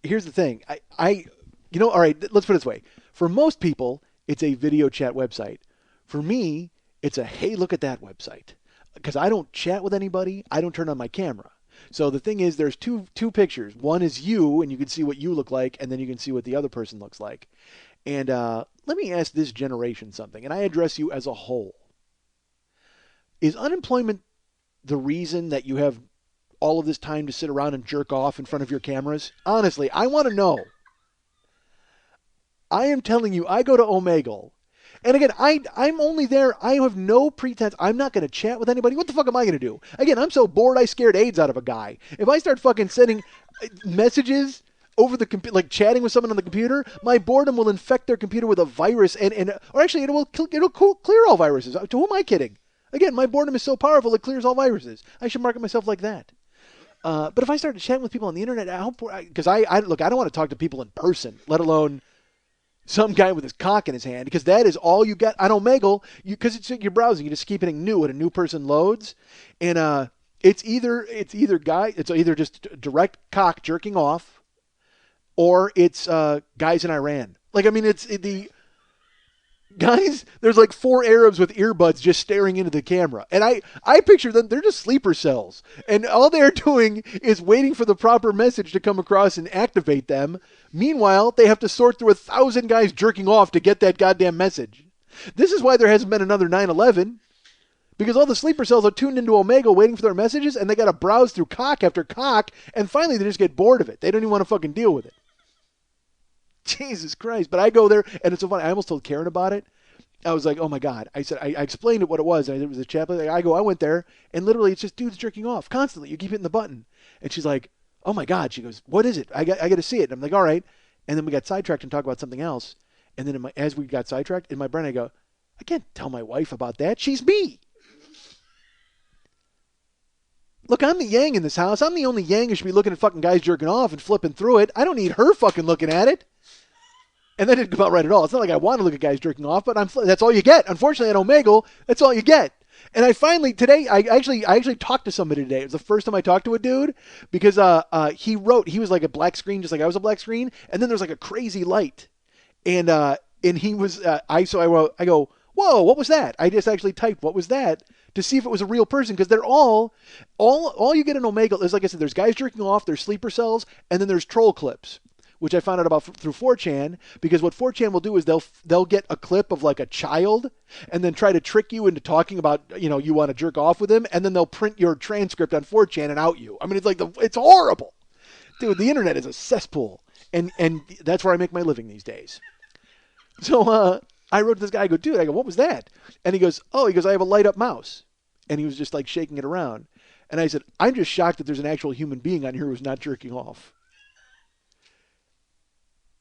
here's the thing. All right, let's put it this way. For most people, it's a video chat website. For me, it's a, hey, look at that website. Because I don't chat with anybody. I don't turn on my camera. So the thing is, there's two pictures. One is you, and you can see what you look like, and then you can see what the other person looks like. And let me ask this generation something, and I address you as a whole. Is unemployment the reason that you have all of this time to sit around and jerk off in front of your cameras? Honestly, I want to know. I am telling you, I go to Omegle. And again, I'm only there. I have no pretense. I'm not going to chat with anybody. What the fuck am I going to do? Again, I'm so bored I scared AIDS out of a guy. If I start fucking sending messages over the computer, like chatting with someone on the computer, my boredom will infect their computer with a virus, or actually it'll clear all viruses. To who am I kidding? Again, my boredom is so powerful it clears all viruses. I should market myself like that. But if I started chatting with people on the internet, because I don't want to talk to people in person, let alone some guy with his cock in his hand, because that is all you get on Omegle. Because you're browsing, you just keep hitting new, and a new person loads, and it's either just direct cock jerking off, or it's guys in Iran. Like, I mean, the guys. There's like 4 Arabs with earbuds just staring into the camera, and I picture them. They're just sleeper cells, and all they're doing is waiting for the proper message to come across and activate them. Meanwhile, they have to sort through 1,000 guys jerking off to get that goddamn message. This is why there hasn't been another 9/11, because all the sleeper cells are tuned into Omegle waiting for their messages, and they got to browse through cock after cock, and finally they just get bored of it. They don't even want to fucking deal with it. Jesus Christ. But I go there, and it's so funny. I almost told Karen about it. I was like, oh my God. I said, I explained it what it was, and it was a chat. I went there, and literally it's just dudes jerking off constantly. You keep hitting the button. And she's like, oh my God. She goes, what is it? I got to see it. And I'm like, all right. And then we got sidetracked and talked about something else. And then as we got sidetracked, in my brain I go, I can't tell my wife about that. She's me. Look, I'm the yang in this house. I'm the only yang who should be looking at fucking guys jerking off and flipping through it. I don't need her fucking looking at it. And that didn't come out right at all. It's not like I want to look at guys jerking off, but that's all you get. Unfortunately, at Omegle, that's all you get. And I finally today, I actually talked to somebody today. It was the first time I talked to a dude because he was like a black screen, just like I was a black screen, and then there's like a crazy light, and he was I go, whoa, what was that? I just actually typed what was that to see if it was a real person because they're all you get in Omegle is, like I said, there's guys jerking off, there's sleeper cells, and then there's troll clips, which I found out about through 4chan, because what 4chan will do is they'll get a clip of like a child and then try to trick you into talking about, you want to jerk off with him, and then they'll print your transcript on 4chan and out you. I mean, it's horrible. Dude, the internet is a cesspool, and that's where I make my living these days. So I wrote to this guy, I go, what was that? And he goes, I have a light up mouse. And he was just like shaking it around. And I said, I'm just shocked that there's an actual human being on here who's not jerking off.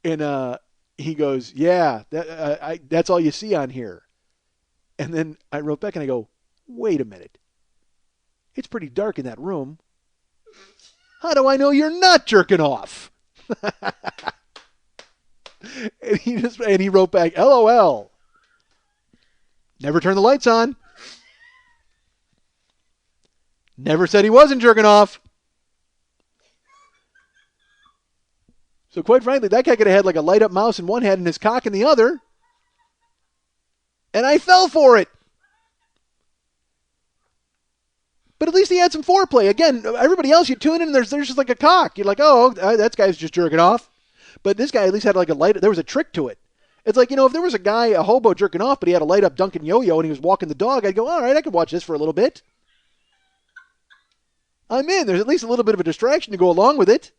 And he goes, yeah, that's all you see on here. And then I wrote back and I go, wait a minute. It's pretty dark in that room. How do I know you're not jerking off? and he wrote back, LOL. Never turned the lights on. Never said he wasn't jerking off. So quite frankly, that guy could have had like a light up mouse in one hand and his cock in the other. And I fell for it. But at least he had some foreplay. Again, everybody else, you tune in and there's just like a cock. You're like, oh, that guy's just jerking off. But this guy at least had like a light. There was a trick to it. It's like, if there was a hobo jerking off, but he had a light up Dunkin' Yo-Yo and he was walking the dog, I'd go, all right, I could watch this for a little bit. I'm in. There's at least a little bit of a distraction to go along with it.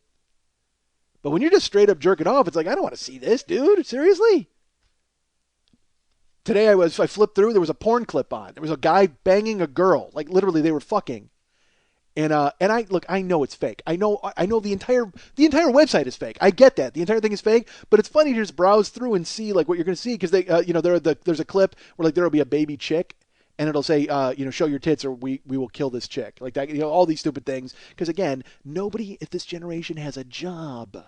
But when you're just straight up jerking off, it's like, I don't want to see this, dude. Seriously? Today I flipped through, there was a porn clip on. There was a guy banging a girl. Like literally they were fucking. And I know it's fake. I know the entire website is fake. I get that. The entire thing is fake, but it's funny to just browse through and see like what you're going to see, because there's a clip where like there'll be a baby chick and it'll say show your tits or we will kill this chick. Like that, all these stupid things, because again, nobody at this generation has a job.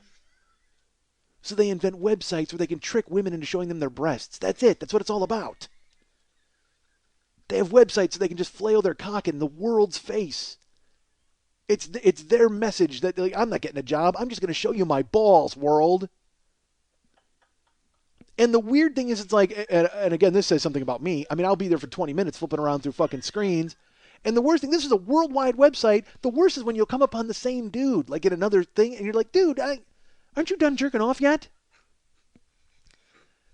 So they invent websites where they can trick women into showing them their breasts. That's it. That's what it's all about. They have websites so they can just flail their cock in the world's face. It's their message that like, I'm not getting a job. I'm just going to show you my balls, world. And the weird thing is, it's like, and again, this says something about me. I mean, I'll be there for 20 minutes flipping around through fucking screens. And the worst thing, this is a worldwide website. The worst is when you'll come upon the same dude, like in another thing, and you're like, dude, aren't you done jerking off yet?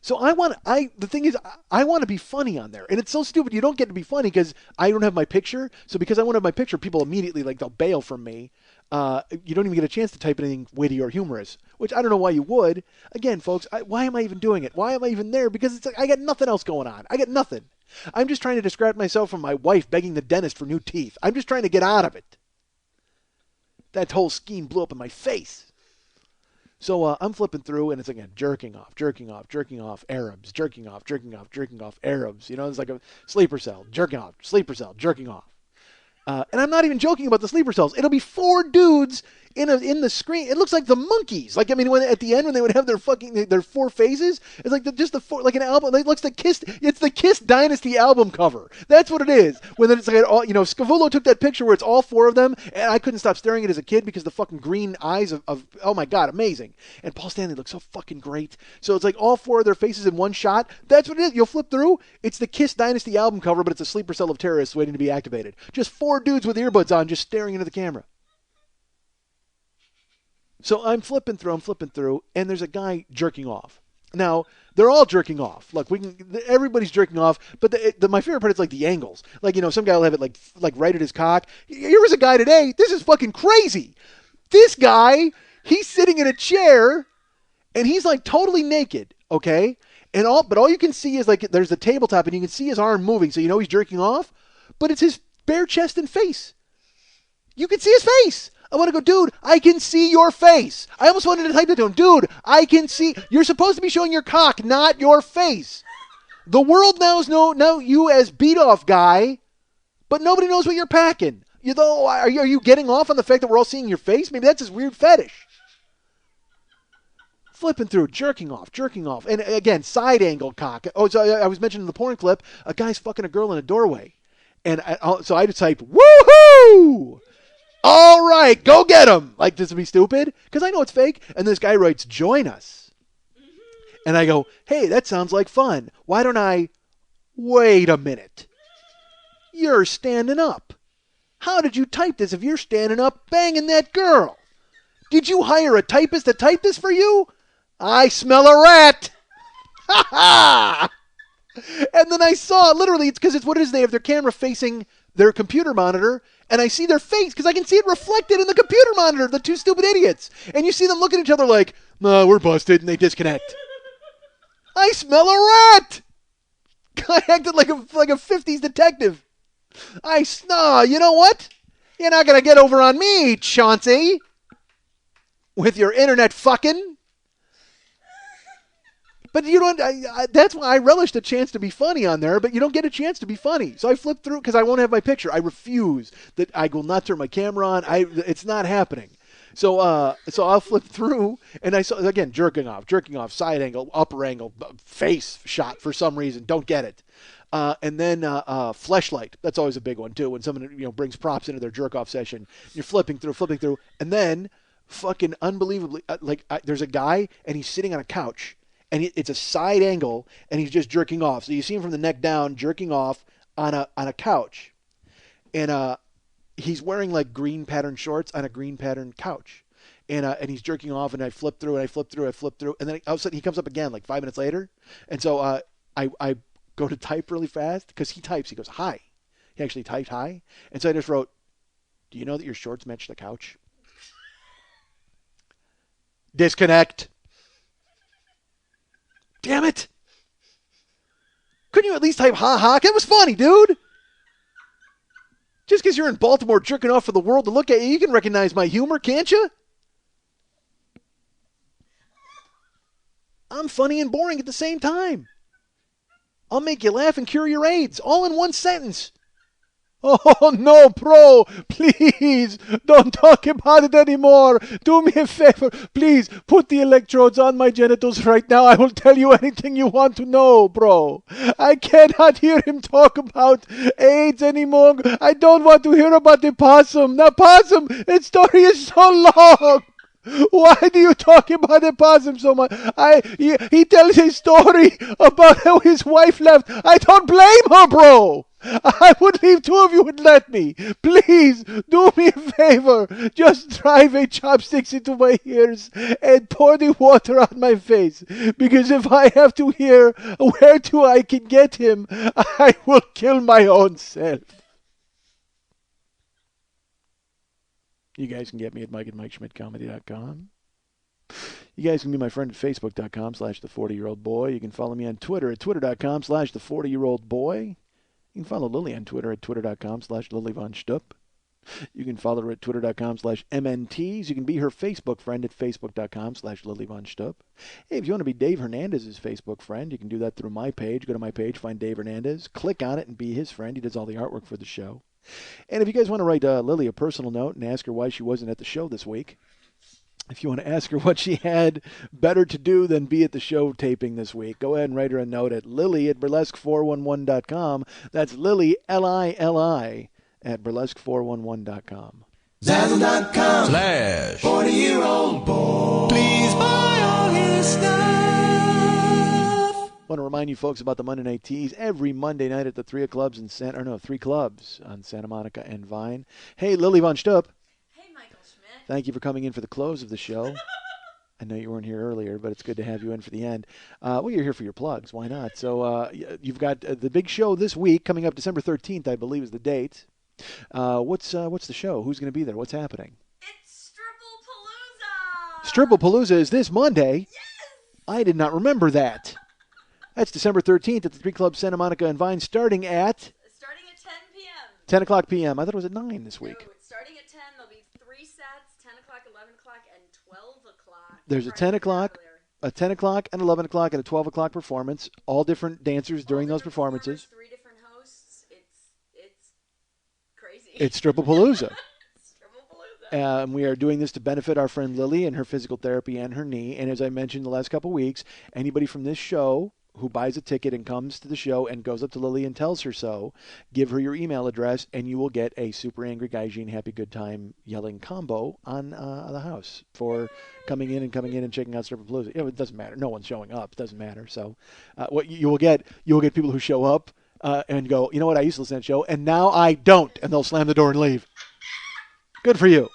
So the thing is, I want to be funny on there. And it's so stupid. You don't get to be funny because I don't have my picture. So because I won't have my picture, people immediately, like, they'll bail from me. You don't even get a chance to type anything witty or humorous, which I don't know why you would. Again, folks, why am I even doing it? Why am I even there? Because it's like, I got nothing else going on. I got nothing. I'm just trying to distract myself from my wife begging the dentist for new teeth. I'm just trying to get out of it. That whole scheme blew up in my face. So I'm flipping through, and it's again jerking off, Arabs, jerking off, Arabs. It's like a sleeper cell, jerking off, sleeper cell, jerking off. And I'm not even joking about the sleeper cells. It'll be 4 dudes in the screen. It looks like the Monkees. Like, I mean, at the end when they would have their 4 faces, it's like just the 4, like an album. It looks like Kiss. It's the Kiss Dynasty album cover. That's what it is. When it's like all, Scavullo took that picture where it's all 4 of them, and I couldn't stop staring at it as a kid because the fucking green eyes of oh my god, amazing. And Paul Stanley looks so fucking great. So it's like all 4 of their faces in one shot. That's what it is. You'll flip through. It's the Kiss Dynasty album cover, but it's a sleeper cell of terrorists waiting to be activated. Just 4 dudes with earbuds on, just staring into the camera. So I'm flipping through, and there's a guy jerking off. Now, they're all jerking off. Look, everybody's jerking off, but my favorite part is like the angles. Like, some guy will have it like right at his cock. Here was a guy today. This is fucking crazy. This guy, he's sitting in a chair, and he's like totally naked, okay? But all you can see is like there's a tabletop, and you can see his arm moving, so he's jerking off. But it's his bare chest and face. You can see his face. I want to go, dude, I can see your face. I almost wanted to type that to him. Dude, I can see. You're supposed to be showing your cock, not your face. The world now you as beat off guy, but nobody knows what you're packing. You know, are you getting off on the fact that we're all seeing your face? Maybe that's his weird fetish. Flipping through, jerking off. And again, side angle cock. Oh, so I was mentioning the porn clip, a guy's fucking a girl in a doorway. So I just typed, woohoo! All right, go get him. Like, this would be stupid, because I know it's fake. And this guy writes, join us. And I go, hey, that sounds like fun. Why don't I, wait a minute. You're standing up. How did you type this if you're standing up banging that girl? Did you hire a typist to type this for you? I smell a rat. Ha ha! And then I saw, literally, it's because it's what it is. They have their camera facing their computer monitor, and I see their face because I can see it reflected in the computer monitor, the two stupid idiots. And you see them look at each other like, no, we're busted, and they disconnect. I smell a rat. I acted like a 50s detective. You know what? You're not going to get over on me, Chauncey, with your internet fucking. But you don't. That's why I relished a chance to be funny on there. But you don't get a chance to be funny. So I flip through because I won't have my picture. I refuse that. I will not turn my camera on. It's not happening. So I'll flip through and I saw again jerking off, side angle, upper angle, face shot for some reason. Don't get it. And then fleshlight. That's always a big one too. When someone brings props into their jerk off session, you're flipping through, and then fucking unbelievably there's a guy and he's sitting on a couch. And it's a side angle, and he's just jerking off. So you see him from the neck down, jerking off on a couch, and he's wearing like green pattern shorts on a green pattern couch, and he's jerking off. And I flip through, and and then all of a sudden he comes up again like 5 minutes later, and so I go to type really fast because he types. He goes hi. He actually typed hi, and so I just wrote, "Do you know that your shorts match the couch?" Disconnect. Damn it! Couldn't you at least type ha ha? That was funny, dude! Just because you're in Baltimore jerking off for the world to look at you can recognize my humor, can't you? I'm funny and boring at the same time. I'll make you laugh and cure your AIDS, all in one sentence. Oh, no, bro. Please, don't talk about it anymore. Do me a favor. Please, put the electrodes on my genitals right now. I will tell you anything you want to know, bro. I cannot hear him talk about AIDS anymore. I don't want to hear about the possum. The possum, its story is so long. Why do you talk about the possum so much? He tells his story about how his wife left. I don't blame her, bro. I would leave two of you would let me. Please, do me a favor. Just drive a chopsticks into my ears and pour the water on my face. Because if I have to hear where to I can get him, I will kill my own self. You guys can get me at Mike at MikeSchmidtComedy.com. You guys can be my friend at Facebook.com/the40year-old-boy. You can follow me on Twitter at Twitter.com/the40year-old-boy. You can follow Lily on Twitter at Twitter.com/LilyVonStupp. You can follow her at Twitter.com/MNTs. You can be her Facebook friend at Facebook.com/LilyVonStupp. Hey, if you want to be Dave Hernandez's Facebook friend, you can do that through my page. Go to my page, find Dave Hernandez, click on it, and be his friend. He does all the artwork for the show. And if you guys want to write Lily a personal note and ask her why she wasn't at the show this week, if you want to ask her what she had better to do than be at the show taping this week, go ahead and write her a note at lily@burlesque411.com. That's Lily, Lili, at burlesque411.com. Zazzle.com/40year-old boy. Please buy all his stuff. I want to remind you folks about the Monday Night Teas every Monday night at the three clubs on Santa Monica and Vine. Hey, Lily Von Stupp. Hey, Michael Schmidt. Thank you for coming in for the close of the show. I know you weren't here earlier, but it's good to have you in for the end. Well, you're here for your plugs. Why not? So you've got the big show this week coming up December 13th, I believe is the date. What's the show? Who's going to be there? What's happening? It's Stripplepalooza. Stripplepalooza is this Monday. Yes. I did not remember that. That's December 13th at the Three Clubs Santa Monica and Vine, starting at 10 p.m. 10 o'clock p.m. I thought it was at 9 this week. No, it's starting at 10. There'll be 3 sets, 10 o'clock, 11 o'clock, and 12 o'clock. There's a 10 o'clock, A 10 o'clock, an 11 o'clock, and a 12 o'clock performance. All different dancers during those performances. 3 different hosts. It's crazy. It's Stripapalooza. Stripapalooza. We are doing this to benefit our friend Lily and her physical therapy and her knee. And as I mentioned the last couple of weeks, anybody from this show who buys a ticket and comes to the show and goes up to Lily and tells her so, give her your email address, and you will get a Super Angry Guy Gene Happy Good Time yelling combo on the house for coming in and checking out Stripapalooza. It doesn't matter. No one's showing up. It doesn't matter. So what you will get people who show up and go, you know what, I used to listen to that show, and now I don't, and they'll slam the door and leave. Good for you.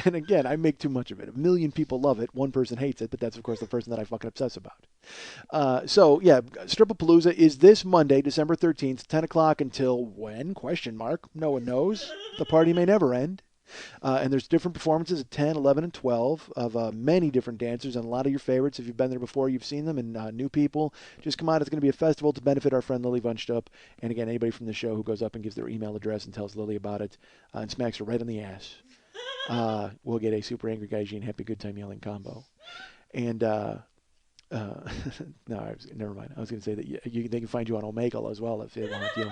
And again, I make too much of it. 1 million people love it. One person hates it, but that's, of course, the person that I fucking obsess about. So, yeah, Stripapalooza is this Monday, December 13th, 10 o'clock until when? Question mark. No one knows. The party may never end. And there's different performances at 10, 11, and 12 of many different dancers and a lot of your favorites. If you've been there before, you've seen them, and new people. Just come out. It's going to be a festival to benefit our friend Lily Von Stupp. And again, anybody from the show who goes up and gives their email address and tells Lily about it and smacks her right on the ass. We'll get a Super Angry Guy Gene Happy Good Time yelling combo. And no, never mind. I was going to say that they can find you on Omegle as well if they want you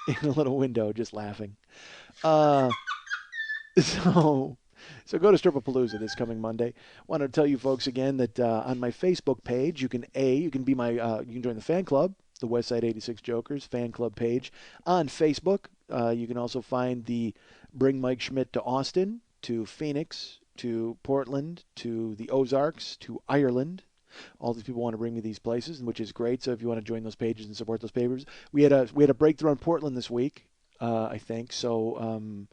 in a little window just laughing. So go to Stripapalooza this coming Monday. Want to tell you folks again that on my Facebook page, you can be my you can join the fan club, the Westside 86 Jokers fan club page on Facebook. You can also find the Bring Mike Schmidt to Austin, to Phoenix, to Portland, to the Ozarks, to Ireland. All these people want to bring me these places, which is great. So if you want to join those pages and support those papers, we had a breakthrough on Portland this week, I think. So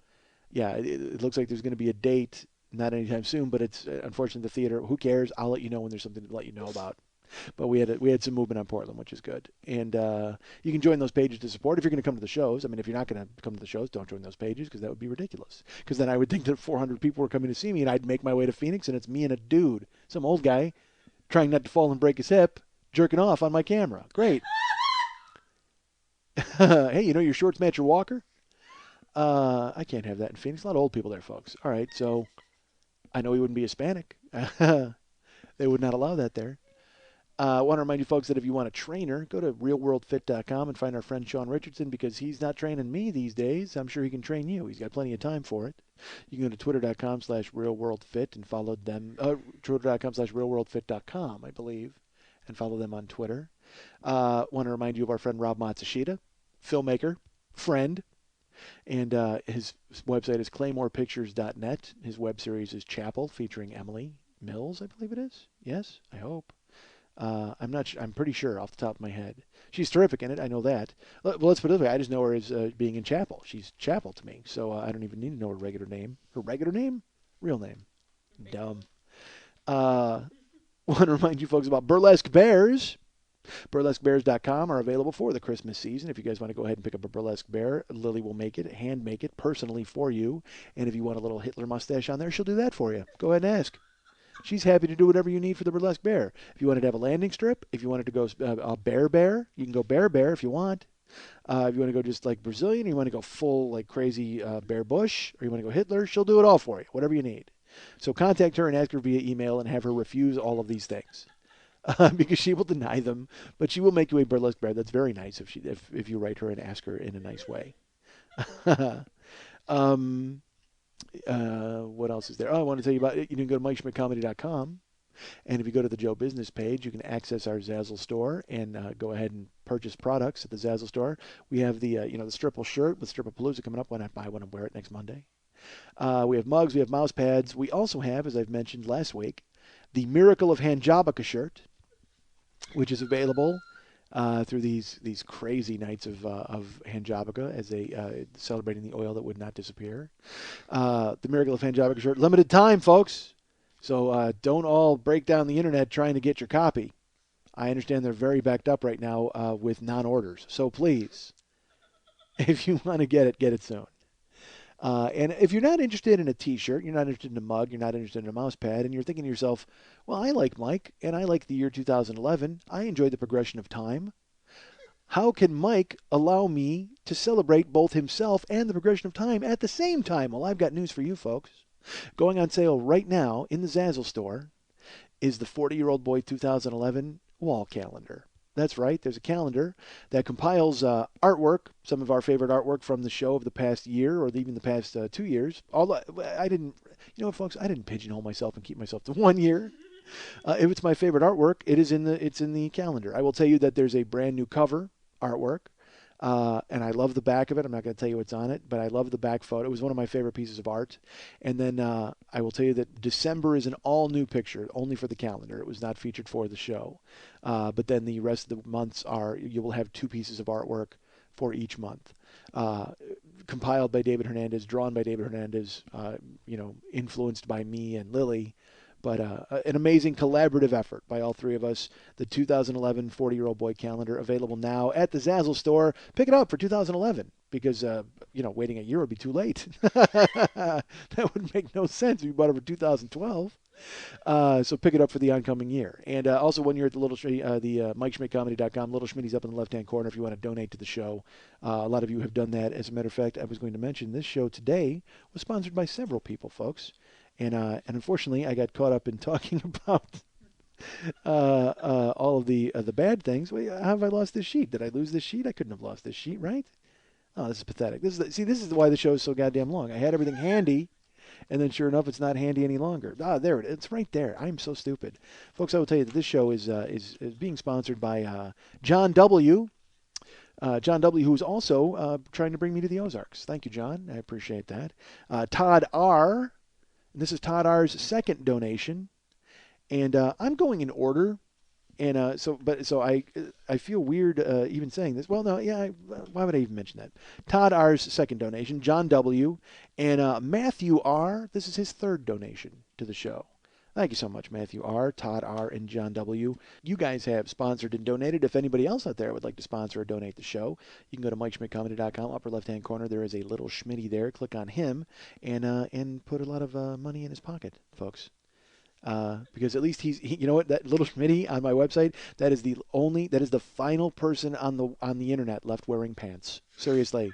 yeah, it looks like there's going to be a date, not anytime soon, but it's unfortunately the theater. Who cares? I'll let you know when there's something to let you know about. But we had some movement on Portland, which is good. And you can join those pages to support if you're going to come to the shows. I mean, if you're not going to come to the shows, don't join those pages because that would be ridiculous. Because then I would think that 400 people were coming to see me, and I'd make my way to Phoenix, and it's me and a dude, some old guy, trying not to fall and break his hip, jerking off on my camera. Great. Hey, your shorts match your walker? I can't have that in Phoenix. A lot of old people there, folks. All right, so I know he wouldn't be Hispanic. They would not allow that there. I want to remind you folks that if you want a trainer, go to realworldfit.com and find our friend Sean Richardson because he's not training me these days. I'm sure he can train you. He's got plenty of time for it. You can go to twitter.com/realworldfit and follow them. Twitter.com/realworldfit.com, I believe, and follow them on Twitter. Want to remind you of our friend Rob Matsushita, filmmaker, friend. And his website is claymorepictures.net. His web series is Chapel, featuring Emily Mills, I believe it is. Yes, I hope. I'm not. I'm pretty sure off the top of my head. She's terrific in it. I know that. Well, let's put it this way. I just know her as being in Chapel. She's Chapel to me, so I don't even need to know her regular name. Her regular name? Real name. Dumb. Want to remind you folks about Burlesque Bears. BurlesqueBears.com are available for the Christmas season. If you guys want to go ahead and pick up a burlesque bear, Lily will make it, hand make it personally for you. And if you want a little Hitler mustache on there, she'll do that for you. Go ahead and ask. She's happy to do whatever you need for the burlesque bear. If you wanted to have a landing strip, if you wanted to go a bear, you can go bear if you want. If you want to go just like Brazilian, or you want to go full like crazy bear bush, or you want to go Hitler, she'll do it all for you, whatever you need. So contact her and ask her via email and have her refuse all of these things. Because she will deny them, but she will make you a burlesque bear. That's very nice if you write her and ask her in a nice way. What else is there? Oh, I want to tell you about it. You can go to MikeSchmidtComedy.com, and if you go to the Joe Business page, you can access our Zazzle store and go ahead and purchase products at the Zazzle store. We have the the Stripple shirt with Stripapalooza coming up. Why not buy one and wear it next Monday? We have mugs. We have mouse pads. We also have, as I've mentioned last week, the Miracle of Hanjabaka shirt, which is available through these crazy nights of Hanjabaka as they celebrating the oil that would not disappear. The Miracle of Hanjabaka shirt, limited time, folks. So don't all break down the internet trying to get your copy. I understand they're very backed up right now with non-orders. So please, if you want to get it soon. And if you're not interested in a T-shirt, you're not interested in a mug, you're not interested in a mouse pad, and you're thinking to yourself, well, I like Mike, and I like the year 2011. I enjoy the progression of time. How can Mike allow me to celebrate both himself and the progression of time at the same time? Well, I've got news for you folks. Going on sale right now in the Zazzle store is the 40-Year-Old Boy 2011 wall calendar. That's right. There's a calendar that compiles artwork, some of our favorite artwork from the show of the past year or even the past 2 years. I didn't, you know what, folks? I didn't pigeonhole myself and keep myself to 1 year. If it's my favorite artwork, it's in the calendar. I will tell you that there's a brand new cover artwork. And I love the back of it. I'm not going to tell you what's on it, but I love the back photo. It was one of my favorite pieces of art. And then I will tell you that December is an all-new picture, only for the calendar. It was not featured for the show. But then the rest of the months you will have 2 pieces of artwork for each month. Compiled by David Hernandez, drawn by David Hernandez, influenced by me and Lily. But an amazing collaborative effort by all 3 of us. The 2011 40-Year-Old Boy calendar available now at the Zazzle store. Pick it up for 2011 because, waiting a year would be too late. That would make no sense if you bought it for 2012. So pick it up for the oncoming year. And also when you're at the MikeSchmidtComedy.com, Little Schmidt's up in the left-hand corner if you want to donate to the show. A lot of you have done that. As a matter of fact, I was going to mention this show today was sponsored by several people, folks. And unfortunately, I got caught up in talking about all of the bad things. Wait, how have I lost this sheet? Did I lose this sheet? I couldn't have lost this sheet, right? Oh, this is pathetic. This is why the show is so goddamn long. I had everything handy, and then sure enough, it's not handy any longer. There it is. It's right there. I'm so stupid, folks. I will tell you that this show is being sponsored by John W. John W., who's also trying to bring me to the Ozarks. Thank you, John. I appreciate that. Todd R. And this is Todd R's second donation, and I'm going in order, and so I feel weird even saying this. Well, no, yeah, why would I even mention that? Todd R's second donation, John W., and Matthew R. This is his third donation to the show. Thank you so much, Matthew R., Todd R., and John W. You guys have sponsored and donated. If anybody else out there would like to sponsor or donate the show, you can go to MikeSchmidtComedy.com. Upper left-hand corner, there is a little Schmitty there. Click on him and put a lot of money in his pocket, folks. Because at least you know what, that little Schmitty on my website, that is the final person on the internet left wearing pants. Seriously.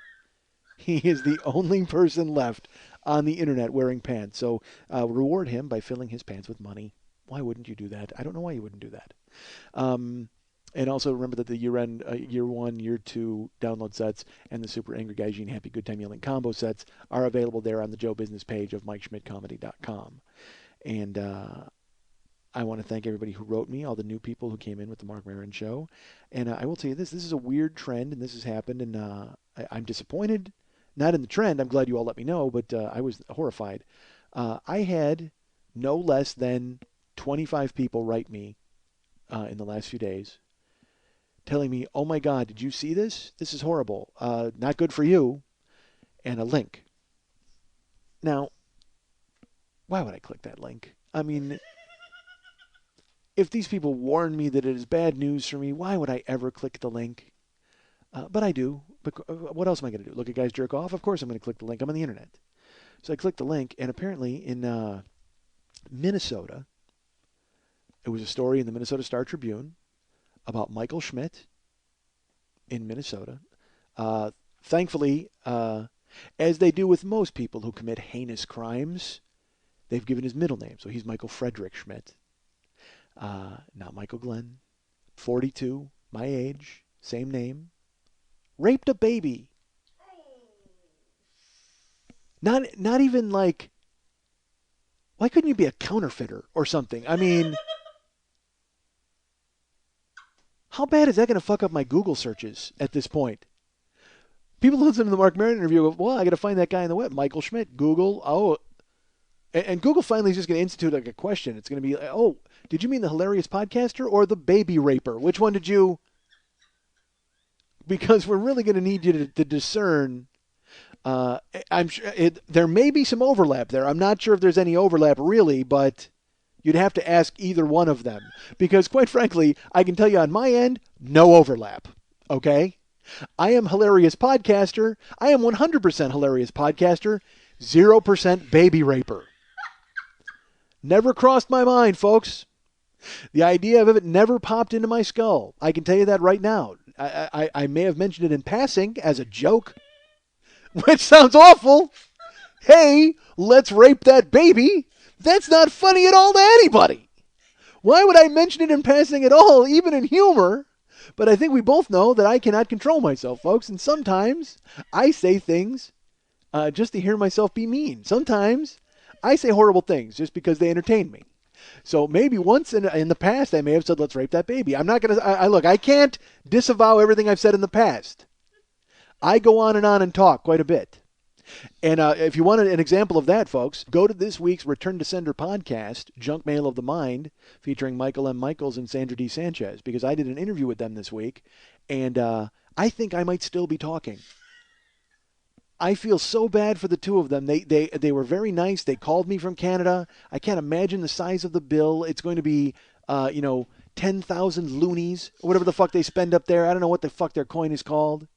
He is the only person left on the internet wearing pants. So reward him by filling his pants with money. Why wouldn't you do that? I don't know why you wouldn't do that. And also remember that the year-end, year 1, year 2 download sets and the Super Angry Guy Gene Happy Good Time Yelling combo sets are available there on the Joe Business page of MikeSchmidtComedy.com. And I want to thank everybody who wrote me, all the new people who came in with the Mark Maron show. And I will tell you this is a weird trend, and this has happened, and I'm disappointed. Not in the trend. I'm glad you all let me know, but I was horrified. I had no less than 25 people write me in the last few days telling me, oh my God, did you see this? This is horrible. Not good for you. And a link. Now, why would I click that link? I mean, if these people warn me that it is bad news for me, why would I ever click the link? But I do. But what else am I going to do? Look at guys jerk off? Of course I'm going to click the link. I'm on the internet. So I clicked the link, and apparently in Minnesota, it was a story in the Minnesota Star Tribune about Michael Schmidt in Minnesota. Thankfully, as they do with most people who commit heinous crimes, they've given his middle name. So he's Michael Frederick Schmidt. Not Michael Glenn. 42, my age, same name. Raped a baby. Not even like, why couldn't you be a counterfeiter or something? I mean, how bad is that going to fuck up my Google searches at this point? People listen to the Mark Maron interview go, well, I got to find that guy on the web. Michael Schmidt, Google. Oh, and Google finally is just going to institute like a question. It's going to be, oh, did you mean the hilarious podcaster or the baby raper? Which one did you... Because we're really going to need you to discern. I'm sure there may be some overlap there. I'm not sure if there's any overlap really, but you'd have to ask either one of them. Because quite frankly, I can tell you on my end, no overlap. Okay? I am hilarious podcaster. I am 100% hilarious podcaster. 0% baby raper. Never crossed my mind, folks. The idea of it never popped into my skull. I can tell you that right now. I may have mentioned it in passing as a joke, which sounds awful, hey, let's rape that baby, that's not funny at all to anybody. Why would I mention it in passing at all, even in humor? But I think we both know that I cannot control myself, folks, and sometimes I say things just to hear myself be mean. Sometimes I say horrible things just because they entertain me. So maybe once in the past I may have said, let's rape that baby. I'm not going to, look, I can't disavow everything I've said in the past. I go on and talk quite a bit. And if you want an example of that, folks, go to this week's Return to Sender podcast, Junk Mail of the Mind, featuring Michael M. Michaels and Sandra D. Sanchez, because I did an interview with them this week, and I think I might still be talking. I feel so bad for the two of them. They were very nice. They called me from Canada. I can't imagine the size of the bill. It's going to be, 10,000 loonies, or whatever the fuck they spend up there. I don't know what the fuck their coin is called.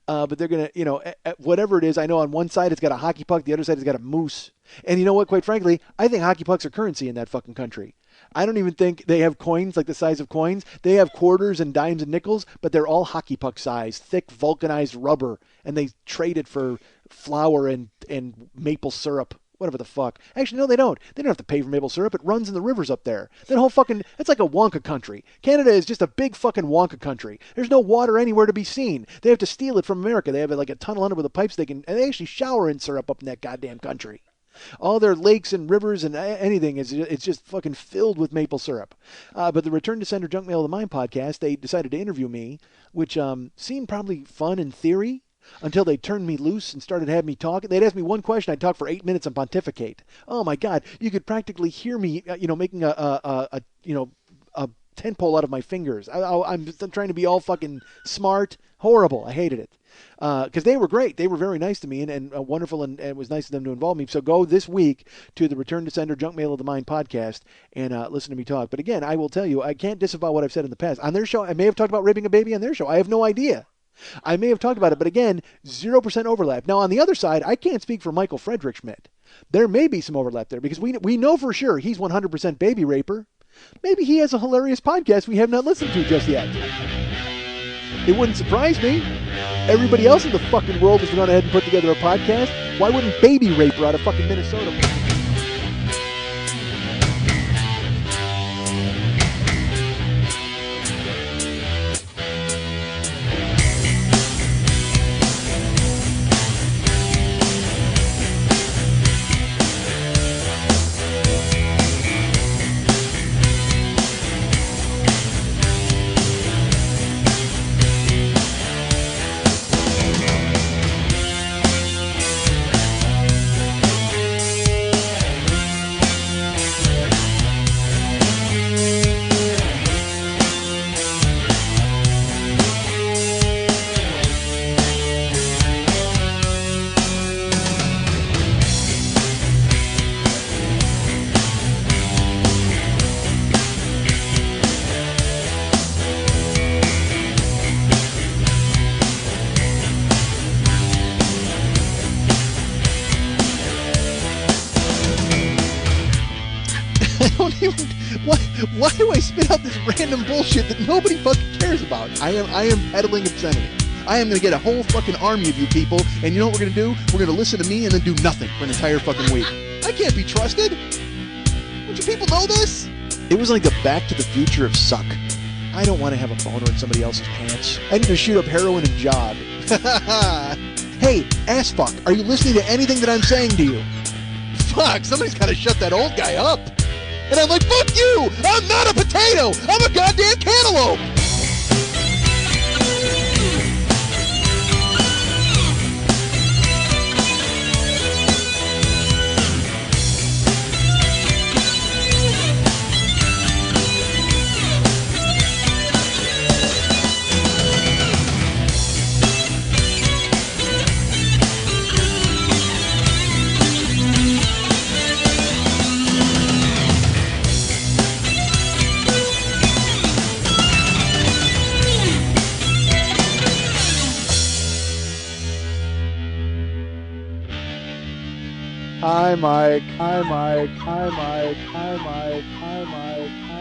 But they're going to, whatever it is, I know on one side it's got a hockey puck, the other side has got a moose. And you know what, quite frankly, I think hockey pucks are currency in that fucking country. I don't even think they have coins like the size of coins. They have quarters and dimes and nickels, but they're all hockey puck size, thick vulcanized rubber, and they trade it for flour and maple syrup. Whatever the fuck. Actually, no, they don't. They don't have to pay for maple syrup. It runs in the rivers up there. That whole fucking, it's like a Wonka country. Canada is just a big fucking Wonka country. There's no water anywhere to be seen. They have to steal it from America. They have like a tunnel under with the pipes and they actually shower in syrup up in that goddamn country. All their lakes and rivers and anything it's just fucking filled with maple syrup. But the Return to Sender Junk Mail of the Mind podcast, they decided to interview me, which seemed probably fun in theory, until they turned me loose and started having me talk. They'd ask me one question, I'd talk for 8 minutes and pontificate. Oh my God, you could practically hear me, making a tent pole out of my fingers. I'm trying to be all fucking smart. Horrible. I hated it. Because they were great. They were very nice to me and wonderful, and it was nice of them to involve me. So go this week to the Return to Sender Junk Mail of the Mind podcast and listen to me talk. But again, I will tell you, I can't disavow what I've said in the past. On their show, I may have talked about raping a baby on their show. I have no idea. I may have talked about it, but again, 0% overlap. Now, on the other side, I can't speak for Michael Frederick Schmidt. There may be some overlap there because we know for sure he's 100% baby raper. Maybe he has a hilarious podcast we have not listened to just yet. It wouldn't surprise me. Everybody else in the fucking world has gone ahead and put together a podcast. Why wouldn't Baby Raper out of fucking Minnesota? Why do I spit out this random bullshit that nobody fucking cares about? I am peddling obscenity. I am going to get a whole fucking army of you people, and you know what we're going to do? We're going to listen to me and then do nothing for an entire fucking week. I can't be trusted. Don't you people know this? It was like the Back to the Future of suck. I don't want to have a boner in somebody else's pants. I need to shoot up heroin and jog. Hey, ass fuck, are you listening to anything that I'm saying to you? Fuck, somebody's got to shut that old guy up. And I'm like, fuck you! I'm not a potato! I'm a goddamn cantaloupe! Hi, Mike. Hi, Mike. Hi, Mike. Hi, Mike. Hi, Mike. Hi,